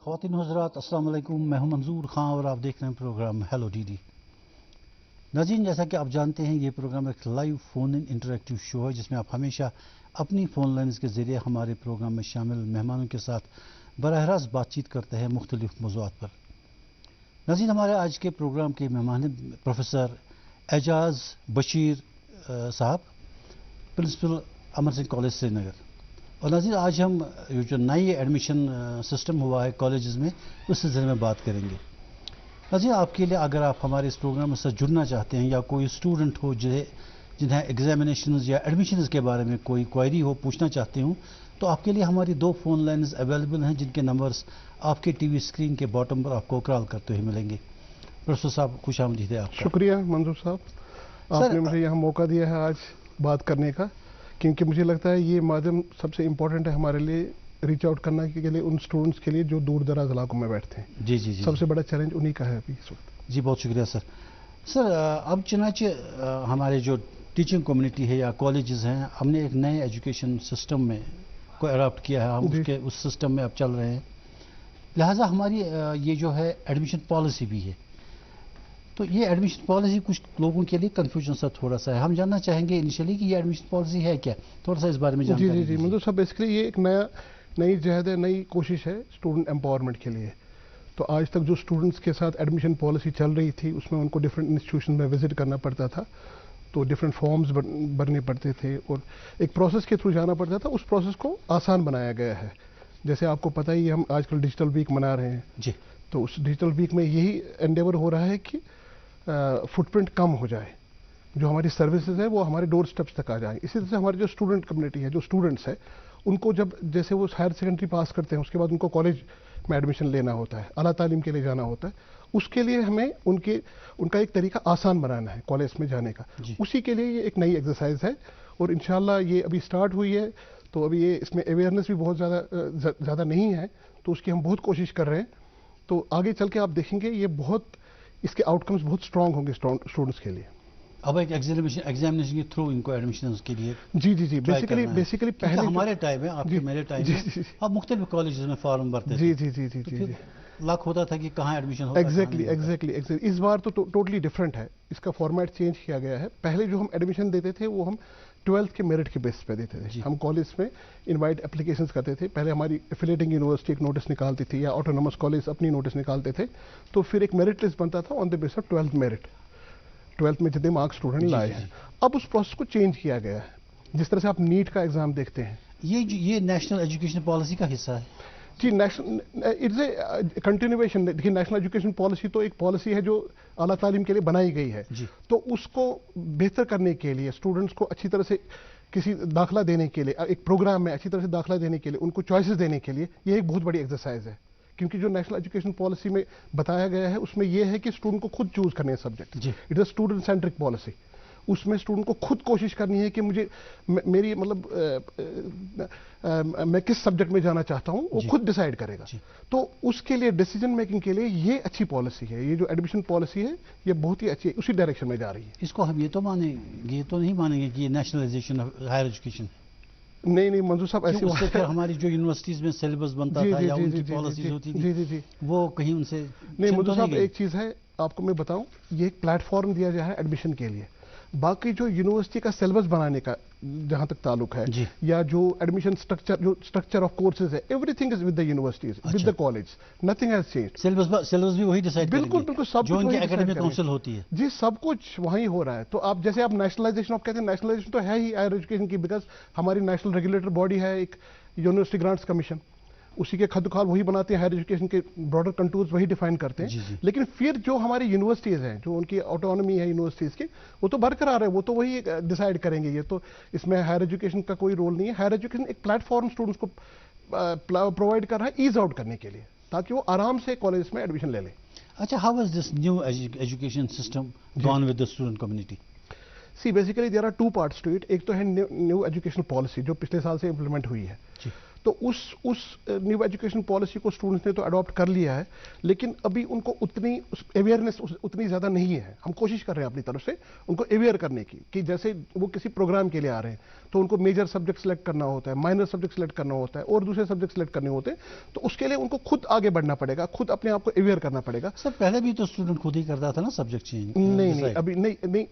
خواتین و حضرات السلام علیکم، میں ہوں منظور خان اور آپ دیکھ رہے ہیں پروگرام ہیلو ڈی ڈی۔ ناظرین، جیسا کہ آپ جانتے ہیں یہ پروگرام ایک لائیو فون ان انٹریکٹیو شو ہے جس میں آپ ہمیشہ اپنی فون لائنز کے ذریعے ہمارے پروگرام میں شامل مہمانوں کے ساتھ براہ راست بات چیت کرتے ہیں مختلف موضوعات پر۔ ناظرین، ہمارے آج کے پروگرام کے مہمان ہیں پروفیسر اعجاز بشیر صاحب، پرنسپل امر سنگھ کالج سری نگر۔ اور ناظرین، آج ہم جو نئی ایڈمیشن سسٹم ہوا ہے کالجز میں اس سلسلے میں بات کریں گے۔ ناظرین، آپ کے لیے اگر آپ ہمارے اس پروگرام سے جڑنا چاہتے ہیں یا کوئی اسٹوڈنٹ ہو جنہیں ایگزامینیشنز یا ایڈمیشنز کے بارے میں کوئی کوئری ہو، پوچھنا چاہتے ہوں، تو آپ کے لیے ہماری 2 فون لائنز اویلیبل ہیں جن کے نمبرز آپ کے ٹی وی اسکرین کے باٹم پر آپ کو کال کرتے ہوئے ملیں گے۔ پروفیسر صاحب، خوش آمدید ہے آپ کا۔ شکریہ منظور صاحب، آپ نے مجھے یہاں موقع دیا ہے آج بات کرنے کا، کیونکہ مجھے لگتا ہے یہ مادھیم سب سے امپورٹنٹ ہے ہمارے لیے ریچ آؤٹ کرنا کے لیے ان اسٹوڈنٹس کے لیے جو دور دراز علاقوں میں بیٹھتے ہیں۔ جی جی جی، سب سے بڑا چیلنج انہی کا ہے ابھی اس وقت۔ جی بہت شکریہ سر۔ سر، اب چنانچہ ہمارے جو ٹیچنگ کمیونٹی ہے یا کالجز ہیں، ہم نے ایک نئے ایجوکیشن سسٹم میں کو اڈاپٹ کیا ہے، ہم اس سسٹم میں اب چل رہے ہیں، لہٰذا ہماری یہ جو ہے ایڈمیشن پالیسی بھی ہے۔ تو یہ ایڈمیشن پالیسی کچھ لوگوں کے لیے کنفیوژن سا تھوڑا سا ہے، ہم جاننا چاہیں گے انیشلی کہ یہ ایڈمیشن پالیسی ہے کیا، تھوڑا سا اس بارے میں جانکاری دیجیے۔ جی منظور صاحب، بیسیکلی یہ ایک نئی جہد ہے، نئی کوشش ہے اسٹوڈنٹ امپاورمنٹ کے لیے۔ تو آج تک جو اسٹوڈنٹس کے ساتھ ایڈمیشن پالیسی چل رہی تھی اس میں ان کو ڈفرینٹ انسٹیٹیوشن میں وزٹ کرنا پڑتا تھا، تو ڈفرینٹ فارمز بھرنے پڑتے تھے اور ایک پروسیس کے تھرو جانا پڑتا تھا۔ اس پروسیس کو آسان بنایا گیا ہے۔ جیسے آپ کو پتہ ہی ہم آج کل ڈیجیٹل ویک منا رہے ہیں، جی، تو اس ڈیجیٹل ویک میں یہی انڈیور ہو رہا ہے کہ فٹ پرنٹ کم ہو جائے، جو ہماری سروسز ہیں وہ ہمارے ڈور سٹیپس تک آ جائیں۔ اسی طرح سے ہماری جو اسٹوڈنٹ کمیونٹی ہے، جو اسٹوڈنٹس ہیں، ان کو جب جیسے وہ ہائر سیکنڈری پاس کرتے ہیں اس کے بعد ان کو کالج میں ایڈمیشن لینا ہوتا ہے، اعلیٰ تعلیم کے لیے جانا ہوتا ہے، اس کے لیے ہمیں ان کا ایک طریقہ آسان بنانا ہے کالج میں جانے کا۔ اسی کے لیے یہ ایک نئی ایکسرسائز ہے اور انشاءاللہ یہ ابھی سٹارٹ ہوئی ہے، تو ابھی یہ اس میں اویئرنیس بھی بہت زیادہ نہیں ہے، تو اس کی ہم بہت کوشش کر رہے ہیں۔ تو آگے چل کے آپ دیکھیں گے یہ اس کے آؤٹ کمز بہت اسٹرانگ ہوں گے اسٹوڈنٹس کے لیے۔ اب ایک ایگزامینیشن کے تھرو ان کو ایڈمیشن کے لیے جی بیسیکلی پہلے ہمارے ٹائم میں، آپ کے میرے ٹائم میں اب مختلف کالجز میں فارم بھرتے تھے، جی لک ہوتا تھا کہ کہاں ایڈمیشن ہوتا ہے۔ ایگزیکٹلی اس بار تو ٹوٹلی ڈفرینٹ ہے، اس کا فارمیٹ چینج کیا گیا ہے۔ پہلے جو ہم ایڈمیشن دیتے تھے وہ ہم 12th کے میرٹ کے بیس پہ دیتے تھے۔ ہم کالج میں انوائٹ اپلیکیشنز کرتے تھے، پہلے ہماری ایفیلیٹنگ یونیورسٹی ایک نوٹس نکالتی تھی یا آٹونومس کالج اپنی نوٹس نکالتے تھے، تو پھر ایک میرٹ لسٹ بنتا تھا آن دا بیس آف 12th میرٹ، 12th میں جتنے مارکس اسٹوڈنٹ لائے ہیں۔ اب اس پروسیس کو چینج کیا گیا ہے، جس طرح سے آپ نیٹ کا ایگزام دیکھتے ہیں۔ یہ نیشنل ایجوکیشن پالیسی کا حصہ ہے؟ جی، اٹس اے کنٹینیویشن۔ دیکھیے، نیشنل ایجوکیشن پالیسی تو ایک پالیسی ہے جو اعلیٰ تعلیم کے لیے بنائی گئی ہے، تو اس کو بہتر کرنے کے لیے، اسٹوڈنٹس کو اچھی طرح سے کسی داخلہ دینے کے لیے، ایک پروگرام میں اچھی طرح سے داخلہ دینے کے لیے، ان کو چوائسز دینے کے لیے یہ ایک بہت بڑی ایکسرسائز ہے۔ کیونکہ جو نیشنل ایجوکیشن پالیسی میں بتایا گیا ہے اس میں یہ ہے کہ اسٹوڈنٹ کو خود چوز کرنے subject, it is a student centric policy. اس میں اسٹوڈنٹ کو خود کوشش کرنی ہے کہ میری میں کس سبجیکٹ میں جانا چاہتا ہوں، وہ خود ڈیسائیڈ کرے گا۔ تو اس کے لیے ڈیسیجن میکنگ کے لیے یہ اچھی پالیسی ہے، یہ جو ایڈمیشن پالیسی ہے یہ بہت ہی اچھی ہے، اسی ڈائریکشن میں جا رہی ہے۔ اس کو ہم یہ تو نہیں مانیں گے کہ یہ نیشنلائزیشن آف ہائر ایجوکیشن ہے؟ نہیں منظور صاحب، ایسے اس سے پھر ہماری جو یونیورسٹیز میں سلیبس بنتا تھا یا ان کی پالیسیز ہوتی تھی وہ کہیں ان سے نہیں۔ منظور صاحب، ایک چیز ہے آپ کو میں بتاؤں، یہ ایک پلیٹ فارم دیا گیا ہے ایڈمیشن کے لیے۔ باقی جو یونیورسٹی کا سلیبس بنانے کا جہاں تک تعلق ہے، یا جو ایڈمیشن اسٹرکچر آف کورسز ہے، every thing is with the universities, with the college, nothing has changed. Syllabus بھی وہی ڈیسائیڈ کریں گے؟ بالکل سب جو ان کی اکیڈمک کونسل ہوتی ہے، جی سب کچھ وہیں ہو رہا ہے۔ تو آپ جیسے آپ نیشنلائزیشن آپ کہتے ہیں، نیشنلائزیشن تو ہے ہی ہائر ایجوکیشن کی، بیکاز ہماری نیشنل ریگولیٹر باڈی ہے ایک یونیورسٹی گرانٹس کمیشن، اسی کے خد وخال وہی بناتے ہیں، ہائر ایجوکیشن کے براڈر کنٹورز وہی ڈیفائن کرتے ہیں۔ لیکن پھر جو ہماری یونیورسٹیز ہیں، جو ان کی آٹونومی ہے یونیورسٹیز کی، وہ تو برقرار ہے، وہ تو وہی ڈیسائیڈ کریں گے۔ یہ تو اس میں ہائر ایجوکیشن کا کوئی رول نہیں ہے۔ ہائر ایجوکیشن ایک پلیٹ فارم اسٹوڈنٹس کو پرووائڈ کر رہا ہے ایز آؤٹ کرنے کے لیے، تاکہ وہ آرام سے کالج میں ایڈمیشن لے لیں۔ اچھا، how is this new education system gone with the student community? Basically there are 2 parts to it۔ ایک تو ہے نیو ایجوکیشن پالیسی جو پچھلے سال سے امپلیمنٹ ہوئی ہے، تو اس نیو ایجوکیشن پالیسی کو اسٹوڈنٹس نے تو اڈاپٹ کر لیا ہے، لیکن ابھی ان کو اتنی اویئرنیس اتنی زیادہ نہیں ہے. ہم کوشش کر رہے ہیں اپنی طرف سے ان کو اویئر کرنے کی کہ جیسے وہ کسی پروگرام کے لیے آ رہے ہیں تو ان کو میجر سبجیکٹ سلیکٹ کرنا ہوتا ہے، مائنر سبجیکٹ سلیکٹ کرنا ہوتا ہے اور دوسرے سبجیکٹ سلیکٹ کرنے ہوتے ہیں. تو اس کے لیے ان کو خود آگے بڑھنا پڑے گا، خود اپنے آپ کو اویئر کرنا پڑے گا. سر پہلے بھی تو اسٹوڈنٹ خود ہی کرتا تھا نا سبجیکٹ چینج. نہیں ابھی نہیں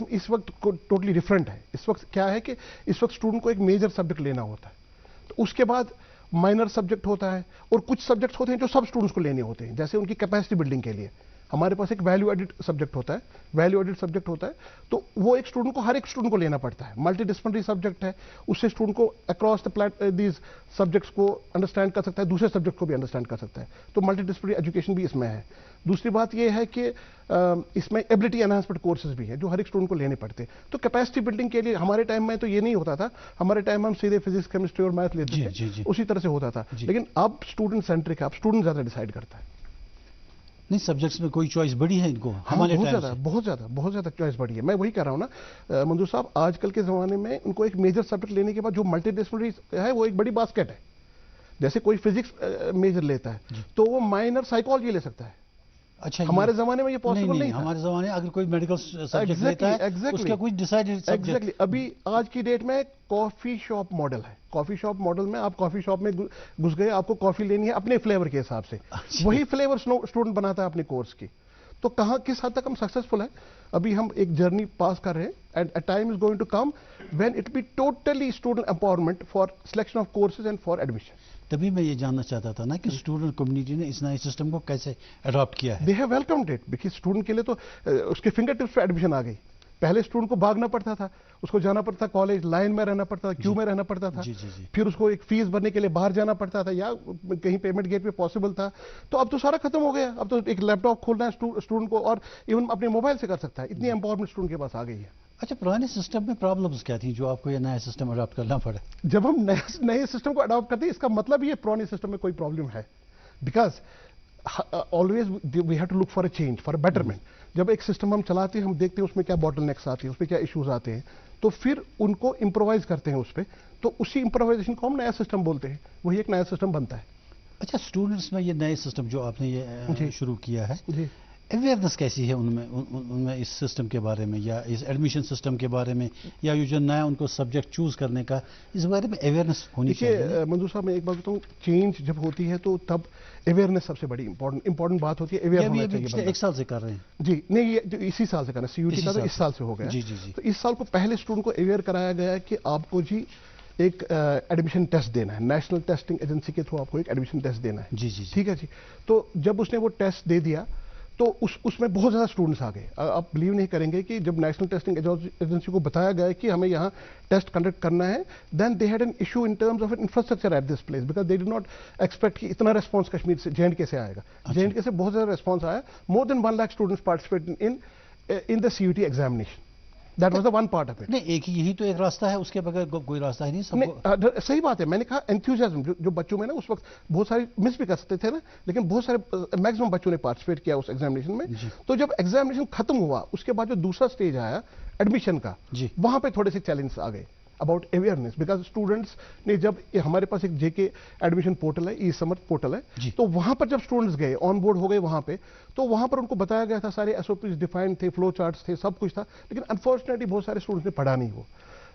اس وقت ٹوٹلی ڈفرینٹ ہے. اس وقت کیا ہے کہ اس وقت اسٹوڈنٹ کو ایک میجر سبجیکٹ لینا ہوتا ہے، تو اس کے بعد مائنر سبجیکٹ ہوتا ہے اور کچھ سبجیکٹس ہوتے ہیں جو سب اسٹوڈنٹس کو لینے ہوتے ہیں، جیسے ان کی کیپیسٹی بلڈنگ کے لیے ہمارے پاس ایک ویلیو ایڈڈ سبجیکٹ ہوتا ہے. ویلیو ایڈڈ سبجیکٹ ہوتا ہے تو وہ ایک اسٹوڈنٹ کو ہر ایک اسٹوڈنٹ کو لینا پڑتا ہے. ملٹی ڈسپلنری سبجیکٹ ہے، اس سے اسٹوڈنٹ کو اکراس دیز سبجیکٹس کو انڈرسٹینڈ کر سکتا ہے، دوسرے سبجیکٹ کو بھی انڈرسٹینڈ کر سکتا ہے. تو ملٹی ڈسپلنری ایجوکیشن بھی اس میں ہے. دوسری بات یہ ہے کہ اس میں ایبلٹی انہانسمنٹ کورسز بھی ہیں جو ہر ایک اسٹوڈنٹ کو لینے پڑتے ہیں. تو کیپیسٹی بلڈنگ کے لیے ہمارے ٹائم میں تو یہ نہیں ہوتا تھا. ہمارے ٹائم میں ہم سیدھے فزکس کیمسٹری اور میتھ لیتے تھے، اسی طرح سے ہوتا تھا. لیکن اب اسٹوڈنٹ سینٹرک ہے، اب اسٹوڈنٹ زیادہ ڈیسائیڈ کرتا ہے. نہیں سبجیکٹس میں کوئی چوائس بڑی ہے ان کو ہمارے بہت زیادہ چوائس بڑی ہے. میں وہی کہہ رہا ہوں نا منظور صاحب، آج کل کے زمانے میں ان کو ایک میجر سبجیکٹ لینے کے بعد جو ملٹی ڈسپلنری ہے وہ ایک بڑی باسکٹ ہے. جیسے کوئی فزکس میجر لیتا ہے تو وہ مائنر سائیکالوجی لے سکتا ہے. اچھا ہمارے زمانے میں یہ پاسبل نہیں تھا. ہمارے زمانے اگر کوئی میڈیکل سبجیکٹ لیتا ہے اس کا کوئی ڈیسائیڈڈ سبجیکٹ. ابھی آج کی ڈیٹ میں کافی شاپ ماڈل ہے. کافی شاپ ماڈل میں آپ کافی شاپ میں گھس گئے، آپ کو کافی لینی ہے اپنے فلیور کے حساب سے، وہی فلیور اسٹوڈنٹ بناتا ہے اپنے کورس کی. تو کہاں کس حد تک ہم سکسیسفل ہیں؟ ابھی ہم ایک جرنی پاس کر رہے ہیں and a time is going to come when it be totally student empowerment for selection of courses and for admission. تبھی میں یہ جاننا چاہتا تھا نا کہ اسٹوڈنٹ کمیونٹی نے اس نئے سسٹم کو کیسے اڈاپٹ کیا ہے. They have welcomed it because student کے لیے تو اس کے فنگر ٹپس پہ ایڈمیشن آ گئی. پہلے اسٹوڈنٹ کو بھاگنا پڑتا تھا، اس کو جانا پڑتا تھا کالج، لائن میں رہنا پڑتا تھا، کیو میں رہنا پڑتا تھا، پھر اس کو ایک فیس بھرنے کے لیے باہر جانا پڑتا تھا یا کہیں پیمنٹ گیٹ پہ پاسبل تھا. تو اب تو سارا ختم ہو گیا. اب تو ایک لیپ ٹاپ کھولنا ہے اسٹوڈنٹ کو اور ایون اپنے موبائل سے کر سکتا ہے. اتنی امپاورمنٹ اسٹوڈنٹ کے پاس آ گئی ہے. اچھا پرانے سسٹم میں پرابلمز کیا تھیں جو آپ کو یہ نیا سسٹم اڈاپٹ کرنا پڑا؟ جب ہم نئے سسٹم کو اڈاپٹ کرتے ہیں اس کا مطلب یہ پرانے سسٹم میں کوئی پرابلم ہے. Because always we have to look for a change, for a betterment. جب ایک سسٹم ہم چلاتے ہیں ہم دیکھتے ہیں اس میں کیا باٹل نیکس آتے ہیں، اس میں کیا ایشوز آتے ہیں، تو پھر ان کو امپرووائز کرتے ہیں اس پہ. تو اسی امپرووائزیشن کو ہم نیا سسٹم بولتے ہیں، وہی ایک نیا سسٹم بنتا ہے. اچھا اسٹوڈنٹس میں یہ نئے سسٹم جو آپ نے یہ شروع کیا ہے، اویئرنیس کیسی ہے ان میں اس سسٹم کے بارے میں یا اس ایڈمیشن سسٹم کے بارے میں یا یہ جو نیا ان کو سبجیکٹ چوز کرنے کا اس بارے میں اویئرنیس ہونی چاہیے؟ منظور صاحب میں ایک بات بتاؤں، چینج جب ہوتی ہے تو تب اویئرنیس سب سے بڑی امپورٹنٹ بات ہوتی ہے. اویئر ہونا چاہیے. ایک سال سے کر رہے ہیں جی نہیں، یہ اسی سال سے کرنا سی یو ٹی کا تو اس سال سے ہو گیا. تو اس سال کو پہلے اسٹوڈنٹ کو اویئر کرایا گیا ہے کہ آپ کو جی ایک ایڈمیشن ٹیسٹ دینا ہے. نیشنل ٹیسٹنگ ایجنسی کے تھرو آپ کو ایک ایڈمیشن ٹیسٹ دینا ہے. جی ٹھیک ہے جی. تو جب اس نے وہ ٹیسٹ دے دیا تو اس میں بہت زیادہ اسٹوڈنٹس آ گئے. آپ بلیو نہیں کریں گے کہ جب نیشنل ٹیسٹنگ ایجنسی کو بتایا گیا کہ ہمیں یہاں ٹیسٹ کنڈکٹ کرنا ہے، then they had an issue in terms of infrastructure at this place because they did not expect کہ اتنا ریسپانس کشمیر سے JNK سے آئے گا. JNK سے بہت زیادہ ریسپانس آیا. مور دین 1 lakh students participate in the CUT examination. That was the one part of it. نہیں ایک یہی تو ایک راستہ ہے، اس کے بغیر کوئی راستہ ہی نہیں. صحیح بات ہے. میں نے کہا انتھوزیازم جو بچوں میں نا اس وقت بہت ساری مس بھی کر سکتے تھے نا، لیکن بہت سارے میکسیمم بچوں نے پارٹیسپیٹ کیا اس ایگزامینیشن میں. تو جب ایگزامینیشن ختم ہوا اس کے بعد جو دوسرا سٹیج آیا ایڈمیشن کا، وہاں پہ تھوڑے سے چیلنجز آ گئے اباؤٹ اویئرنیس. بیکاز اسٹوڈنٹس نے جب ہمارے پاس ایک JK ایڈمیشن پورٹل ہے، ای سمرتھ پورٹل ہے، تو وہاں پر جب اسٹوڈنٹس گئے آن بورڈ ہو گئے وہاں پہ، تو وہاں پر ان کو بتایا گیا تھا، سارے SOPs ڈیفائنڈ تھے، فلو چارٹس تھے، سب کچھ تھا. لیکن انفارچونیٹلی بہت سارے اسٹوڈنٹس نے پڑھا نہیں. وہ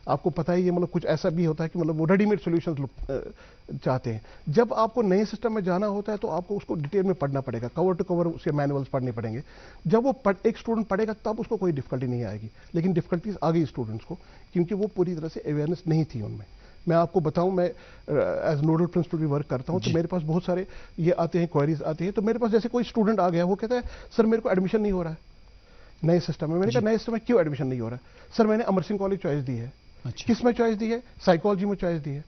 آپ کو پتہ ہی ہے، مطلب کچھ ایسا بھی ہوتا ہے کہ مطلب وہ ریڈی میڈ سولوشنز چاہتے ہیں. جب آپ کو نئے سسٹم میں جانا ہوتا ہے تو آپ کو اس کو ڈیٹیل میں پڑھنا پڑے گا، کور ٹو کور اس کے مینولس پڑھنے پڑیں گے. جب وہ ایک اسٹوڈنٹ پڑھے گا تب اس کو کوئی ڈفیکلٹی نہیں آئے گی. لیکن ڈفیکلٹیز آ گئی اسٹوڈنٹس کو کیونکہ وہ پوری طرح سے اویئرنیس نہیں تھی ان میں. میں آپ کو بتاؤں، میں ایز نوڈل پرنسپل بھی ورک کرتا ہوں، تو میرے پاس بہت سارے یہ آتے ہیں، کوئریز آتی ہیں. تو میرے پاس جیسے کوئی اسٹوڈنٹ آ گیا، وہ کہتا ہے سر میرے کو ایڈمیشن نہیں ہو رہا ہے نئے سسٹم میں. میں نے کہا نئے سسٹم میں کیوں ایڈمیشن نہیں ہو رہا ہے؟ سر میں نے امر سنگھ کالج چوائس دی ہے. کس میں چوائس دی ہے؟ سائیکالوجی میں چوائس دی ہے.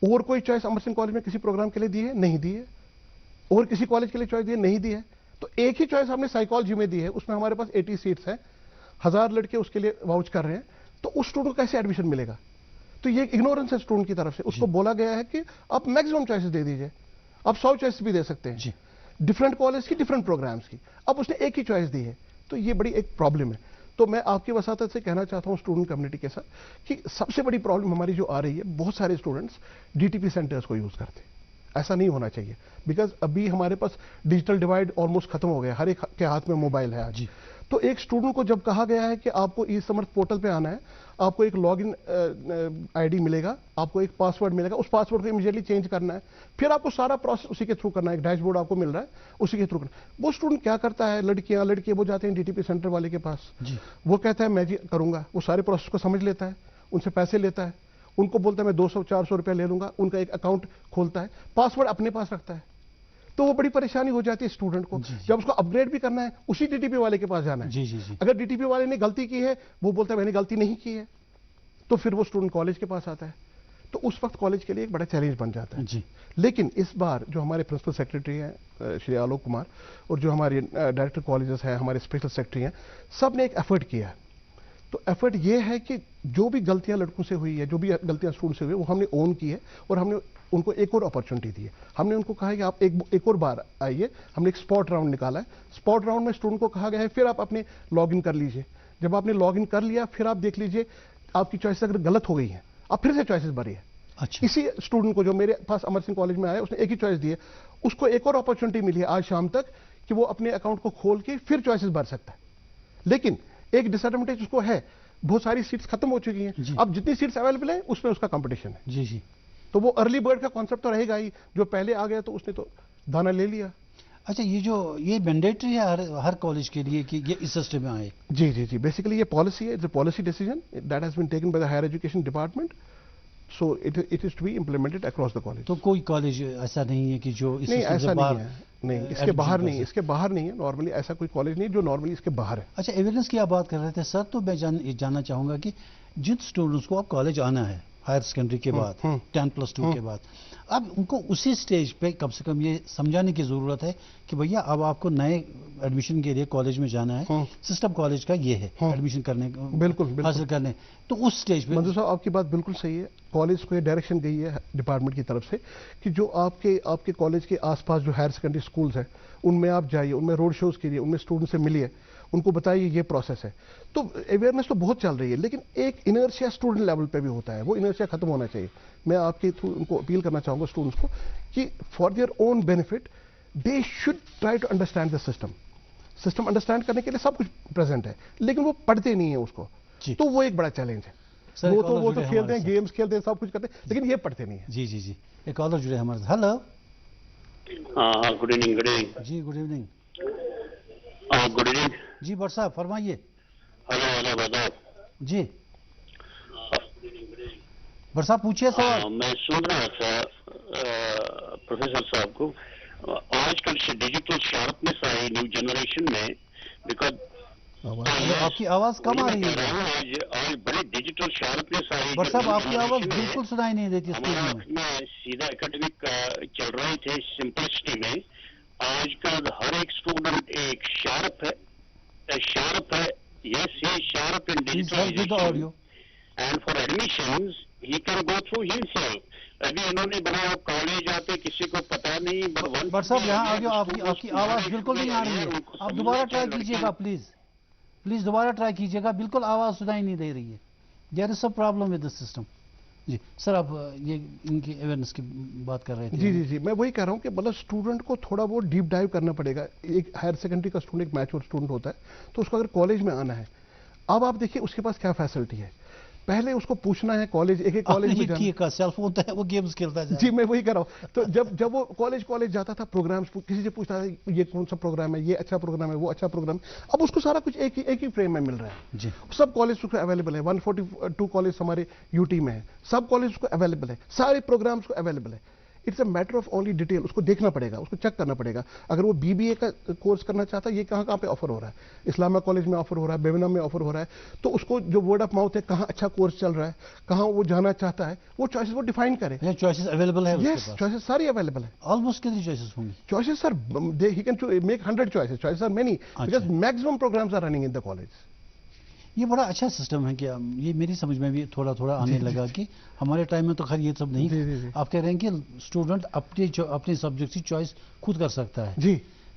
اور کوئی چوائس امر سنگھ کالج میں کسی پروگرام کے لیے دی ہے؟ نہیں دی ہے. اور کسی کالج کے لیے چوائس دی ہے؟ نہیں دی ہے. تو ایک ہی چوائس ہم نے سائیکالوجی میں دی ہے، اس میں ہمارے پاس 80 سیٹس ہیں، 1000 لڑکے اس کے لیے واؤچ کر رہے ہیں. تو اس اسٹوڈنٹ کو کیسے ایڈمیشن ملے گا؟ تو یہ اگنورنس ہے اسٹوڈنٹ کی طرف سے. اس کو بولا گیا ہے کہ آپ میکسیمم چوائسز دے دیجیے، آپ 100 چوائسز بھی دے سکتے ہیں ڈفرینٹ کالج کی، ڈفرینٹ پروگرامس کی. اب اس نے ایک ہی چوائس دی ہے، تو یہ بڑی ایک پرابلم ہے. تو میں آپ کی وساطت سے کہنا چاہتا ہوں اسٹوڈنٹ کمیونٹی کے ساتھ کہ سب سے بڑی پرابلم ہماری جو آ رہی ہے، بہت سارے students D T P centres کو یوز کرتے ہیں. ایسا نہیں ہونا چاہیے، بیکاز ابھی ہمارے پاس ڈیجیٹل ڈیوائڈ آلموسٹ ختم ہو گیا، ہر ایک کے ہاتھ میں موبائل ہے آج. تو ایک اسٹوڈنٹ کو جب کہا گیا ہے کہ آپ کو ای سمرتھ پورٹل پہ آنا ہے، آپ کو ایک لاگ ان آئی ڈی ملے گا، آپ کو ایک پاسورڈ ملے گا، اس پاسورڈ کو امیڈیٹلی چینج کرنا ہے، پھر آپ کو سارا پروسیس اسی کے تھرو کرنا ہے. ایک ڈیش بورڈ آپ کو مل رہا ہے، اسی کے تھرو کرنا ہے. وہ اسٹوڈنٹ کیا کرتا ہے، لڑکیاں لڑکے وہ جاتے ہیں ڈی ٹی پی سینٹر والے کے پاس، وہ کہتا ہے میں جی کروں گا، وہ سارے پروسیس کو سمجھ لیتا ہے، ان سے پیسے لیتا ہے، ان کو بولتا ہے میں 200-400 روپیہ لے لوں گا، ان کا ایک اکاؤنٹ کھولتا ہے، پاسورڈ اپنے پاس رکھتا ہے. تو وہ بڑی پریشانی ہو جاتی ہے اسٹوڈنٹ کو. جب اس کو اپ گریڈ بھی کرنا ہے، اسی ڈی ٹی پی والے کے پاس جانا ہے. اگر ڈی ٹی پی والے نے غلطی کی ہے، وہ بولتا ہے میں نے غلطی نہیں کی ہے، تو پھر وہ اسٹوڈنٹ کالج کے پاس آتا ہے. تو اس وقت کالج کے لیے ایک بڑا چیلنج بن جاتا ہے. لیکن اس بار جو ہمارے پرنسپل سیکرٹری ہیں شری آلوک کمار، اور جو ہمارے ڈائریکٹر کالجز ہیں، ہمارے اسپیشل سیکرٹری ہیں، سب نے ایک ایفرٹ کیا ہے. تو ایفرٹ یہ ہے کہ جو بھی غلطیاں لڑکوں سے ہوئی ہے، جو بھی غلطیاں اسٹوڈنٹ سے ہوئی ہے، وہ ہم نے اون کی ہے، اور ہم نے ان کو ایک اور اپرچونٹی دی ہے. ہم نے ان کو کہا ہے کہ آپ ایک اور بار آئیے. ہم نے ایک اسپاٹ راؤنڈ نکالا ہے. اسپاٹ راؤنڈ میں اسٹوڈنٹ کو کہا گیا ہے پھر آپ اپنے لاگ ان کر لیجئے. جب آپ نے لاگ ان کر لیا، پھر آپ دیکھ لیجئے آپ کی چوائسز اگر غلط ہو گئی ہیں، آپ پھر سے چوائسز بھری ہے. اسی اسٹوڈنٹ کو جو میرے پاس امر سنگھ کالج میں آیا، اس نے ایک ہی چوائس دی ہے، اس کو ایک اور اپرچونٹی ملی ہے آج شام تک کہ وہ اپنے اکاؤنٹ کو کھول کے پھر چوائسز بھر سکتا ہے. لیکن ایک ڈس ایڈوانٹیج اس کو ہے، بہت ساری سیٹس ختم ہو چکی ہیں. اب جتنی سیٹس اویلیبل ہیں اس میں اس کا کمپٹیشن ہے. تو وہ ارلی برڈ کا کانسیپٹ تو رہے گا ہی، جو پہلے آ گیا تو اس نے تو دانا لے لیا. اچھا، یہ مینڈیٹری ہے ہر کالج کے لیے کہ یہ اس سسٹم میں آئے؟ جی بیسیکلی یہ پالیسی ہے، it's a policy decision that has been taken by the higher education department. So it is to be implemented across the college. تو کوئی کالج ایسا نہیں ہے کہ جو اس نہیں سسٹم سے باہر؟ نہیں، اس کے باہر نہیں، اس کے باہر نہیں ہے. نارملی ایسا کوئی کالج نہیں جو نارملی اس کے باہر ہے. اچھا، اویئرنیس کی آپ بات کر رہے تھے سر، تو میں جاننا چاہوں گا کہ جن اسٹوڈنٹس کو اب کالج آنا ہے ہائر سیکنڈری کے بعد 10+2 کے بعد، اب ان کو اسی سٹیج پہ کم سے کم یہ سمجھانے کی ضرورت ہے کہ بھیا اب آپ کو نئے ایڈمیشن کے لیے کالج میں جانا ہے، سسٹم کالج کا یہ ہے ایڈمیشن کرنے بالکل حاصل کرنے. تو اس سٹیج پہ منظور صاحب آپ کی بات بالکل صحیح ہے. کالج کو یہ ڈائریکشن گئی ہے ڈپارٹمنٹ کی طرف سے کہ جو آپ کے کالج کے آس پاس جو ہائر سیکنڈری اسکولز ہیں ان میں آپ جائیے، ان میں روڈ شوز کیجیے، ان میں اسٹوڈنٹ سے ملیے، ان کو بتائیے یہ پروسیس ہے. تو اویئرنیس تو بہت چل رہی ہے، لیکن ایک انرشیا اسٹوڈنٹ لیول پہ بھی ہوتا ہے. وہ انرشیا ختم ہونا چاہیے. میں آپ کے تھرو ان کو اپیل کرنا چاہوں گا اسٹوڈنٹس کو کہ for their own benefit they should try to understand the system understand کرنے کے لیے سب کچھ پریزنٹ ہے، لیکن وہ پڑھتے نہیں ہیں اس کو. تو وہ ایک بڑا چیلنج ہے. وہ تو کھیلتے ہیں، گیمز کھیلتے ہیں، سب کچھ کرتے ہیں، لیکن یہ پڑھتے نہیں ہیں. جی ایک کالر جڑے ہمارے ساتھ. ہیلو. ہاں، گڈ ایوننگ. جی گڈ ایوننگ. گڈ ایوننگ جی بٹ صاحب فرمائیے. ہلو. جی بٹ صاحب پوچھیے سوال. میں سن رہا تھا پروفیسر صاحب کو، آج کل سے digital sharpness I knew generation میں، بیکاز آپ کی آواز کم آ رہی ہے. آج بڑی ڈیجیٹل شارپنیس آئی. بٹ صاحب آپ کی آواز بالکل سنائی نہیں دیتی. میں سیدھا اکیڈمک چل رہے تھے سمپلسٹی میں. آج کل ہر ایک اسٹوڈنٹ ایک شارپ ہے. Yes, he is sharp in digital. And for admissions, he can go through himself. ابھی انہوں نے بنایا کالج آتے کسی کو پتا نہیں. بٹ صاحب یہاں آگے آپ کی آواز بالکل نہیں آ رہی ہے. آپ دوبارہ ٹرائی کیجیے گا پلیز دوبارہ ٹرائی کیجیے گا. بالکل آواز سنائی نہیں دے رہی ہے. There is some problem with this system. جی سر، آپ یہ ان کی اویئرنیس کی بات کر رہے تھے. جی میں وہی کہہ رہا ہوں کہ مطلب اسٹوڈنٹ کو تھوڑا بہت ڈیپ ڈائیو کرنا پڑے گا. ایک ہائر سیکنڈری کا اسٹوڈنٹ ایک میچور اسٹوڈنٹ ہوتا ہے، تو اس کو اگر کالج میں آنا ہے، اب آپ دیکھیے اس کے پاس کیا فیسلٹی ہے. پہلے اس کو پوچھنا ہے کالج ایک کالج میں جانا. سیل فون ہے، وہ گیمز کھیلتا ہے. جی میں وہی کہہ رہا ہوں. تو جب وہ کالج جاتا تھا، پروگرامز کسی سے پوچھتا تھا یہ کون سا پروگرام ہے، یہ اچھا پروگرام ہے، وہ اچھا پروگرام ہے. اب اس کو سارا کچھ ایک ہی فریم میں مل رہا ہے. جی سب کالج اس کو اویلیبل ہے. 142 کالج ہمارے یو ٹی میں ہے، سب کالج اس کو اویلیبل ہے، سارے پروگرامز کو اویلیبل ہے. It's a matter of only detail. اس کو دیکھنا پڑے گا، اس کو چیک کرنا پڑے گا. اگر وہ BBA کا کورس کرنا چاہتا ہے، یہ کہاں پہ آفر ہو رہا ہے، اسلامیہ کالج میں آفر ہو رہا ہے، بیونا میں آفر ہو رہا ہے. تو اس کو جو ورڈ آف ماؤتھ ہے، کہاں اچھا کورس چل رہا ہے، کہاں وہ جانا چاہتا ہے، وہ چوائسز وہ ڈیفائن کرے. چوائسز اویلیبل ہے. یس، چوائسز ساری اویلیبل ہے. آلموسٹ کتنی چوائسز ہوں گی؟ Choices sir he can make 100 choices. Choices are many because maximum programmes are running in the college. یہ بڑا اچھا سسٹم ہے کہ یہ میری سمجھ میں بھی تھوڑا آنے لگا کہ ہمارے ٹائم میں تو خیر یہ سب نہیں. آپ کہہ رہے ہیں کہ اسٹوڈنٹ اپنی سبجیکٹ کی چوائس خود کر سکتا ہے. جی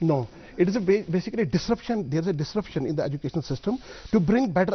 No, it is basically a disruption. There is a disruption in the education system to bring better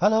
Hello.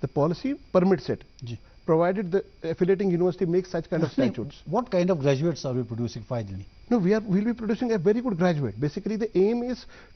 The policy permits it, provided the affiliating university makes such kind of statutes. What kind of graduates are we producing finally? No, we'll be producing a very good graduate. Basically, the aim is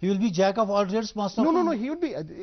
He will be jack of all trades, master. No. He would be.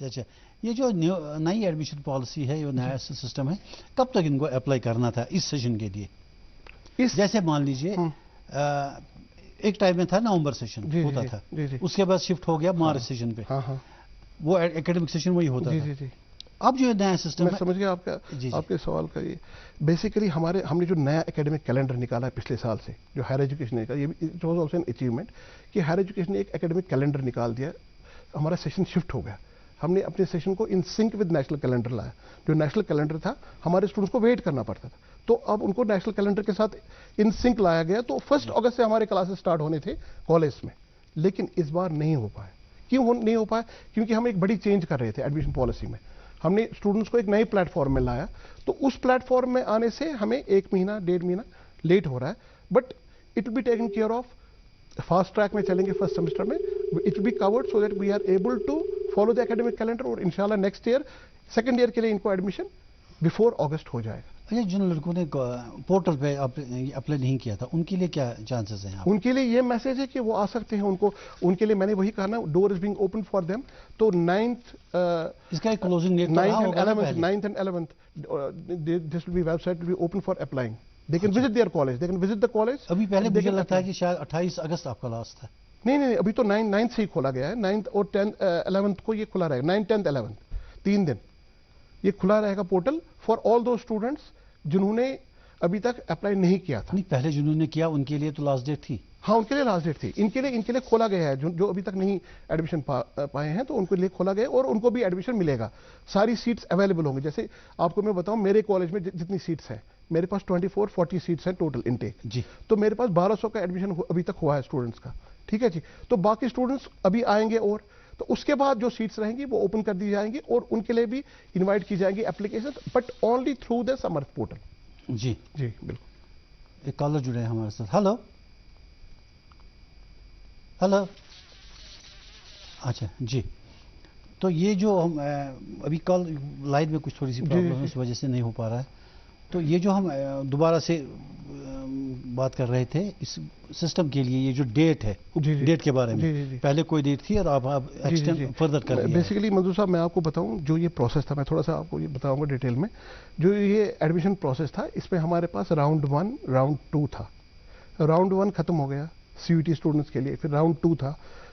اچھا یہ جو نئی admission policy ہے, جو نیا system ہے, کب تک ان کو اپلائی کرنا تھا اس سیشن کے لیے؟ جیسے مان لیجئے ایک ٹائم میں تھا نومبر سیشن ہوتا تھا, اس کے بعد شفٹ ہو گیا مارچ سیشن پہ, وہ اکیڈمک سیشن وہی ہوتا تھا. اب جو نیا سسٹم میں سمجھ گیا آپ کے سوال کا. یہ بیسیکلی ہم نے جو نیا اکیڈمک کیلنڈر نکالا ہے پچھلے سال سے, جو ہائر ایجوکیشن نے, یہ بھی واز آلسو این اچیومنٹ کہ ہائر ایجوکیشن نے ایک اکیڈمک کیلنڈر نکال دیا. ہمارا سیشن شفٹ ہو گیا, ہم نے اپنے سیشن کو in sync with national calendar لایا. جو نیشنل کیلنڈر تھا ہمارے اسٹوڈنٹس کو ویٹ کرنا پڑتا تھا, تو اب ان کو نیشنل کیلنڈر کے ساتھ ان سنک لایا گیا. تو 1 اگست سے ہمارے کلاسز سٹارٹ ہونے تھے کالج میں, لیکن اس بار نہیں ہو پائے. کیوں نہیں ہو پائے؟ کیونکہ ہم ایک بڑی چینج کر رہے تھے ایڈمیشن پالیسی میں. ہم نے اسٹوڈنٹس کو ایک نئے پلیٹ فارم میں لایا, تو اس پلیٹ فارم میں آنے سے ہمیں 1 مہینہ 1.5 مہینہ لیٹ ہو رہا ہے. But it will be taken care of, fast track میں چلیں گے فرسٹ سیمسٹر میں. It will be covered so that we are able to follow the academic calendar, اور انشاءاللہ نیکسٹ ایئر سیکنڈ ایئر کے لیے ان کو ایڈمیشن بفور اگست ہو جائے گا. اچھا جن لڑکوں نے پورٹل پہ اپلائی نہیں کیا تھا ان کے لیے کیا چانسز ہیں؟ ان کے لیے یہ میسج ہے کہ وہ آ سکتے ہیں. ان کے لیے میں نے وہی کہا نا, door is being open for them. تو 9th اس کا ایک closing date 9th and 11th this will be website will be open for applying. They can visit their college, they can visit the college. ابھی پہلے مجھے لگتا ہے کہ شاید 28 اگست آپ کا لاسٹ تھا. نہیں, ابھی تو 9th سے ہی کھولا گیا ہے. 9th اور 10th 11th کو یہ کھلا رہے گا. 9th 10th 11th 3 دن یہ کھلا رہے گا portal for all those students جنہوں نے ابھی تک اپلائی نہیں کیا تھا. نہیں, پہلے جنہوں نے کیا ان کے لیے تو لاسٹ ڈیٹ تھی. ہاں, ان کے لیے لاسٹ ڈیٹ تھی. ان کے لیے کھولا گیا ہے. جو ابھی تک نہیں ایڈمیشن پائے ہیں تو ان کے لیے کھولا گیا, اور ان کو بھی ایڈمیشن ملے گا. ساری سیٹس اویلیبل ہوں گی. جیسے آپ کو میں بتاؤں, میرے کالج میں جتنی سیٹس ہیں, میرے پاس 24-40 سیٹس ہیں ٹوٹل انٹیک. جی, تو میرے پاس 1200 کا ایڈمیشن ابھی تک ہوا ہے اسٹوڈنٹس کا. ٹھیک ہے جی. تو باقی اسٹوڈنٹس ابھی آئیں گے, اور تو اس کے بعد جو سیٹس رہیں گی وہ اوپن کر دی جائیں گی, اور ان کے لیے بھی انوائٹ کی جائیں گی application, but only through the summer portal. جی بالکل. ایک کالر جڑے ہیں ہمارے ساتھ. ہلو. اچھا جی, تو یہ جو ہم ابھی کل لائن میں کچھ تھوڑی سی پرابلم ہے, اس وجہ سے نہیں ہو پا رہا ہے. تو یہ جو ہم دوبارہ سے بات کر رہے تھے اس سسٹم کے لیے, یہ جو ڈیٹ ہے, ڈیٹ کے بارے میں پہلے کوئی ڈیٹ تھی اور آپ ایکسٹینڈ فردر کر دیا. بیسیکلی منظور صاحب میں آپ کو بتاؤں جو یہ پروسیس تھا, میں تھوڑا سا آپ کو یہ بتاؤں گا ڈیٹیل میں. جو یہ ایڈمیشن پروسیس تھا, اس میں ہمارے پاس راؤنڈ 1 راؤنڈ 2 تھا. راؤنڈ 1 ختم ہو گیا سی یو ٹی اسٹوڈنٹس کے لیے, پھر راؤنڈ 2 تھا,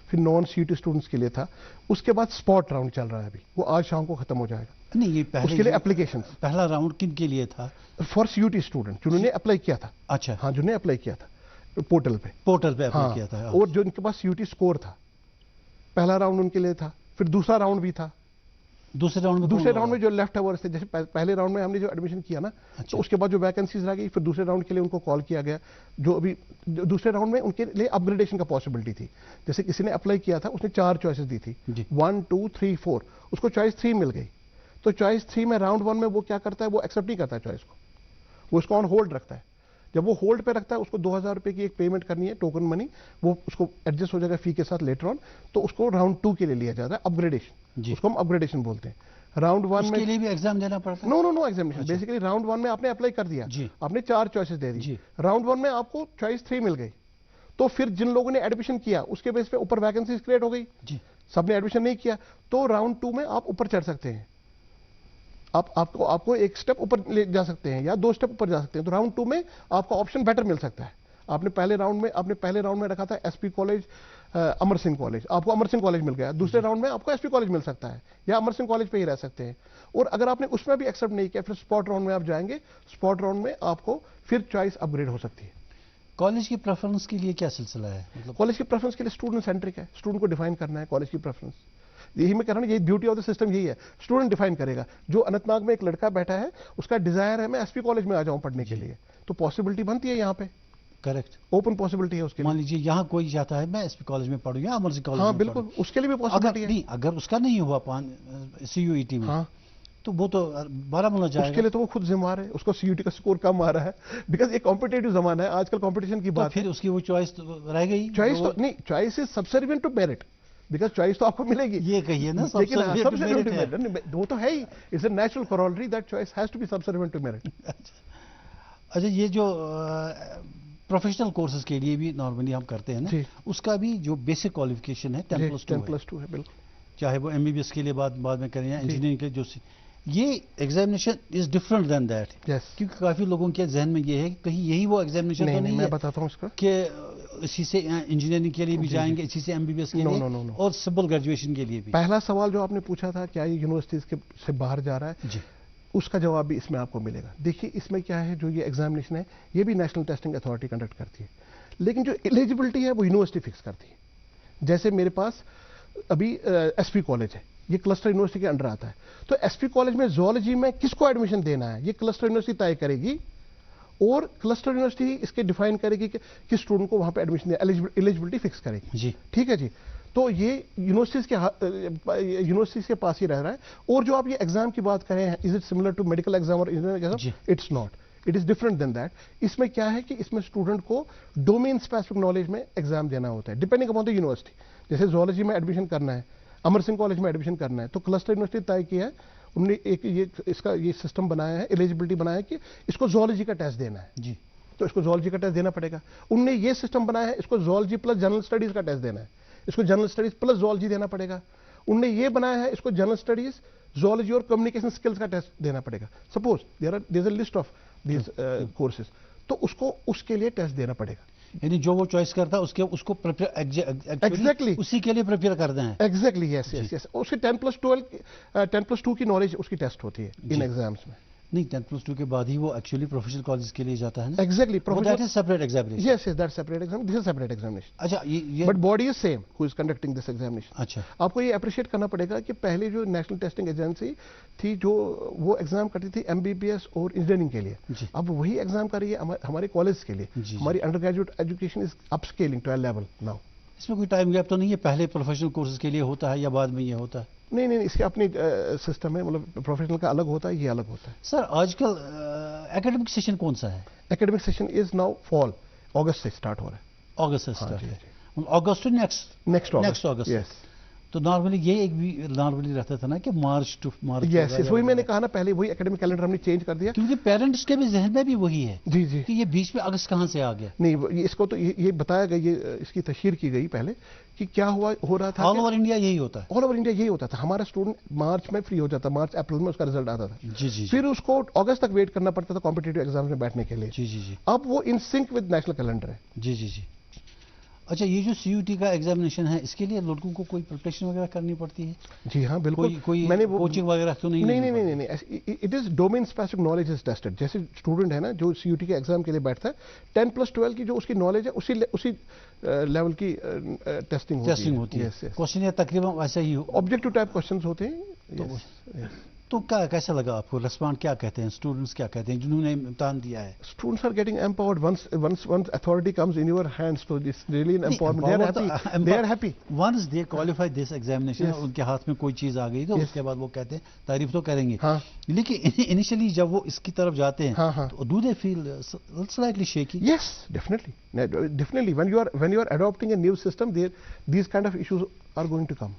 پھر نان سی یو ٹی اسٹوڈنٹس کے لیے تھا. اس کے بعد اسپاٹ راؤنڈ چل رہا ہے ابھی, وہ آج شام کو ختم ہو جائے گا. نہیں, یہ پہلے اس کے لیے اپلیکیشن پہلا راؤنڈ کن کے لیے تھا؟ For C U T student جنہوں نے اپلائی کیا تھا. اچھا, ہاں, جنہوں نے اپلائی کیا تھا پورٹل پہ اپلائی کیا تھا, اور جو ان کے پاس سی یو ٹی اسکور تھا. پہلا راؤنڈ ان کے لیے تھا, پھر دوسرا راؤنڈ بھی تھا. دوسرے راؤنڈ میں جو لیفٹ اوورس تھے, جیسے پہلے راؤنڈ میں ہم نے جو ایڈمیشن کیا نا, تو اس کے بعد جو ویکنسیز رہ گئی, پھر دوسرے راؤنڈ کے لیے ان کو کال کیا گیا. جو ابھی دوسرے راؤنڈ میں ان کے لیے اپ گریڈیشن کا پاسبلٹی تھی. جیسے کسی نے اپلائی کیا تھا, اس نے 4 چوائسز دی تھی, 1 2 3 4, اس کو چوائس 3 مل گئی. تو چوائس 3 میں راؤنڈ 1 میں وہ کیا کرتا ہے, وہ ایکسیپٹ نہیں کرتا ہے چوائس کو, وہ اس کو آن ہولڈ رکھتا ہے. جب وہ ہولڈ پہ رکھتا ہے, اس کو 2000 روپے کی ایک پیمنٹ کرنی ہے, ٹوکن منی, وہ اس کو ایڈجسٹ ہو جائے گا فی کے ساتھ لیٹر آن. تو اس کو راؤنڈ 2 کے لیے لیا جاتا ہے اپ گریڈیشن, اس کو ہم اپ گریڈیشن بولتے ہیں. راؤنڈ 1 میں کے لیے بھی ایگزام دینا پڑتا ہے؟ نو ایگزامیشن. بیسیکلی راؤنڈ 1 میں آپ نے اپلائی کر دیا, آپ نے 4 چوائسز دے دی. راؤنڈ 1 میں آپ کو چوائس 3 مل گئی, تو پھر جن لوگوں نے ایڈمیشن کیا اس کے بیس پہ اوپر ویکنسیز کریٹ ہو گئی. سب نے ایڈمیشن نہیں کیا, تو راؤنڈ 2 میں آپ اوپر چڑھ سکتے ہیں. آپ کو ایک سٹیپ اوپر لے جا سکتے ہیں یا 2 سٹیپ اوپر جا سکتے ہیں. تو راؤنڈ 2 میں آپ کا آپشن بیٹر مل سکتا ہے. آپ نے پہلے راؤنڈ میں رکھا تھا ایس پی کالج, امر سنگھ کالج, آپ کو امر سنگھ کالج مل گیا. دوسرے راؤنڈ میں آپ کو ایس پی کالج مل سکتا ہے, یا امر سنگھ کالج پہ ہی رہ سکتے ہیں. اور اگر آپ نے اس میں بھی ایکسیپٹ نہیں کیا, پھر اسپاٹ راؤنڈ میں آپ جائیں گے. اسپاٹ راؤنڈ میں آپ کو پھر چوائس اپ گریڈ ہو سکتی ہے. کالج کی پریفرنس کے لیے کیا سلسلہ ہے؟ کالج کی پریفرنس کے لیے اسٹوڈنٹ سینٹرک ہے. اسٹوڈنٹ کو ڈیفائن کرنا ہے کالج کی پریفرنس. یہی میں کہہ رہا ہوں, یہ بیوٹی آف دا سسٹم یہی ہے, اسٹوڈنٹ ڈیفائن کرے گا. جو اننت ناگ میں ایک لڑکا بیٹھا ہے, اس کا ڈیزائر ہے میں ایس پی کالج میں آ جاؤں پڑھنے کے لیے, تو پاسبلٹی بنتی ہے یہاں پہ. کریکٹ, اوپن پاسبلٹی ہے اس کے. مان لیجیے یہاں کوئی چاہتا ہے میں ایس پی کالج میں پڑھوں یا امر سنگھ کالج. ہاں بالکل, اس کے لیے بھی پاسبلٹی ہے. اگر اس کا نہیں ہوا سی یو ای ٹی میں, تو وہ تو بارہمولہ جائے گا. اس کے لیے تو وہ خود ذمہ ہے, اس کو سی یو ٹی کا سکور کم آ رہا ہے, بیکاز ایک کمپٹیٹو زمانہ ہے آج کل, کمپٹیشن کی بات. پھر اس کی وہ چوائس رہ گئی. چوائس تو نہیں, choice is subservient to merit, because choice تو آپ کو ملے گی. یہ کہیے نا, وہ تو ہے ہی, it's a natural corollary that choice has to be subservient to merit. اچھا, یہ جو پروفیشنل کورسز کے لیے بھی نارملی ہم کرتے ہیں نا, اس کا بھی جو بیسک کوالیفکیشن ہے 10+2 ہے. بالکل چاہے وہ MBBS کے لیے بعد میں کریں یا انجینئرنگ کے جو یہ examination is different than that. کیونکہ کافی لوگوں کے ذہن میں یہ ہے کہ کہیں یہی وہ ایگزامینیشن تو نہیں میں ہے بتاتا ہوں اس کا کہ اسی سے انجینئرنگ کے لیے بھی جائیں گے, اسی سے MBBS کے لیے اور سمپل گریجویشن کے لیے بھی. پہلا سوال جو آپ نے پوچھا تھا کیا یہ یونیورسٹیز سے باہر جا رہا ہے, جی اس کا جواب بھی اس میں آپ کو ملے گا. دیکھیے اس میں کیا ہے, جو یہ ایگزامینیشن ہے یہ بھی نیشنل ٹیسٹنگ اتھارٹی کنڈکٹ کرتی ہے, لیکن جو ایلیجبلٹی ہے وہ یونیورسٹی فکس کرتی ہے. جیسے میرے پاس ابھی ایس پی کالج ہے, یہ کلسٹر یونیورسٹی کے انڈر آتا ہے, تو ایس پی کالج میں زوالوجی میں کس کو ایڈمیشن دینا ہے یہ کلسٹر یونیورسٹی طے کرے گی, اور کلسٹر یونیورسٹی اس کے ڈیفائن کرے گی کہ کس اسٹوڈنٹ کو وہاں پہ ایڈمیشن دے, ایلیجبلٹی فکس کرے گی. جی ٹھیک ہے جی. تو یہ یونیورسٹیز کے پاس ہی رہ رہا ہے. اور جو آپ یہ ایگزام کی بات کریں, is it similar to medical exam اور engineering exam, it's not, it is different than that. اس میں کیا ہے کہ اس میں اسٹوڈنٹ کو ڈومین اسپیسیفک نالج میں ایگزام دینا ہوتا ہے ڈیپینڈنگ اپون دا یونیورسٹی. جیسے زوالوجی میں ایڈمیشن کرنا ہے, امر سنگھ کالج میں ایڈمیشن کرنا ہے, تو کلسٹر یونیورسٹی طے کیا ہے, انہوں نے ایک اس کا یہ سسٹم بنایا ہے, ایلیجبلٹی بنایا ہے کہ اس کو زوالوجی کا ٹیسٹ دینا ہے. جی تو اس کو زوالوجی کا ٹیسٹ دینا پڑے گا. انہوں نے یہ سسٹم بنایا ہے اس کو زوالوجی پلس جنرل اسٹڈیز کا ٹیسٹ دینا ہے, اس کو جنرل اسٹڈیز پلس زوالوجی دینا پڑے گا. انہوں نے یہ بنایا ہے اس کو جنرل اسٹڈیز, زوالوجی اور کمیونیکیشن اسکلز کا ٹیسٹ دینا پڑے گا. Suppose there is a list of these courses, تو اس کو اس کے لیے ٹیسٹ دینا پڑے گا. یعنی جو وہ چوائس کرتا ہے اس کو ایگزیکٹلی اسی کے لیے پریپیئر کرنا ہے. ایگزیکٹلی یس یس یس. اس کی 10+2 کی نالج اس کی ٹیسٹ ہوتی ہے ان ایگزامس میں. نہیں 10+2 کے بعد ہی وہ ایکچولی پروفیشنل کالج کے لیے جاتا ہے نا. Exactly that is separate examination. Yes yes that separate exam, this is separate examination. اچھا but body is same who is conducting this examination. اچھا آپ کو یہ اپریشیٹ کرنا پڑے گا کہ پہلے جو نیشنل ٹیسٹنگ ایجنسی تھی جو وہ ایگزام کرتی تھی MBBS اور انجینئرنگ کے لیے, اب وہی ایگزام کر رہی ہے ہمارے کالج کے لیے. ہماری undergraduate education is upscaling to a level now. اس میں کوئی ٹائم گیپ تو نہیں ہے, پہلے پروفیشنل کورسز کے لیے ہوتا ہے یا بعد میں یہ ہوتا ہے؟ نہیں, اس کی اپنی سسٹم ہے, مطلب پروفیشنل کا الگ ہوتا ہے, یہ الگ ہوتا ہے. سر آج کل ایکیڈمک سیشن کون سا ہے؟ ایکیڈمک سیشن از ناؤ فال, اگست سے اسٹارٹ ہو رہا ہے. اگست سے اسٹارٹ ہے, اگست ٹو نیکسٹ اگست. یس. تو نارملی یہ ایک بھی نارملی رہتا تھا نا کہ مارچ ٹو مارچ. یس یس, وہی میں نے کہا نا, پہلے وہی ایکیڈمک کیلنڈر ہم نے چینج کر دیا, کیونکہ پیرنٹس کے بھی ذہن میں بھی وہی ہے. جی جی, کہ یہ بیچ میں اگست کہاں سے آ گیا. نہیں اس کو تو یہ بتایا گیا, یہ اس کی تشہیر کی گئی پہلے کہ کیا ہو رہا تھا. آل اوور انڈیا یہی ہوتا ہے. آل اوور انڈیا یہی ہوتا تھا. ہمارا اسٹوڈنٹ مارچ میں فری ہو جاتا, مارچ اپریل میں اس کا رزلٹ آتا تھا. جی, پھر اس کو اگست تک ویٹ کرنا پڑتا تھا کمپٹیٹیو ایگزامز میں بیٹھنے کے لیے. جی. اب وہ in sync with national calendar ہے. جی. اچھا, یہ جو CUT کا ایگزامینیشن ہے اس کے لیے لڑکوں کو کوئی پریپریشن وغیرہ کرنی پڑتی ہے؟ جی ہاں بالکل. کوئی کوچنگ وغیرہ تو نہیں, it is domain specific knowledge is tested. جیسے اسٹوڈنٹ ہے نا جو CUT کے ایگزام کے لیے بیٹھتا ہے, 10+12 کی جو اس کی نالج ہے اسی لیول کی ٹیسٹنگ ہوتی ہے. کوشچن تقریباً ویسے ہی آبجیکٹو ٹائپ کوشچنز ہوتے ہیں. تو کیسا لگا آپ کو رسپانڈ؟ کیا کہتے ہیں اسٹوڈنٹس, کیا کہتے ہیں جنہوں نے امتحان دیا ہے؟ Students are getting empowered once authority comes in your hands, so it's really an empowerment. They are happy. Once they qualify this examination, ان کے ہاتھ میں کوئی چیز آ گئی تو اس کے بعد وہ کہتے ہیں تعریف تو کریں گے, لیکن انیشلی جب وہ اس کی طرف جاتے ہیں تو do they feel slightly shaky? Yes, definitely. When you are adopting a new system, these kind of issues are going to come.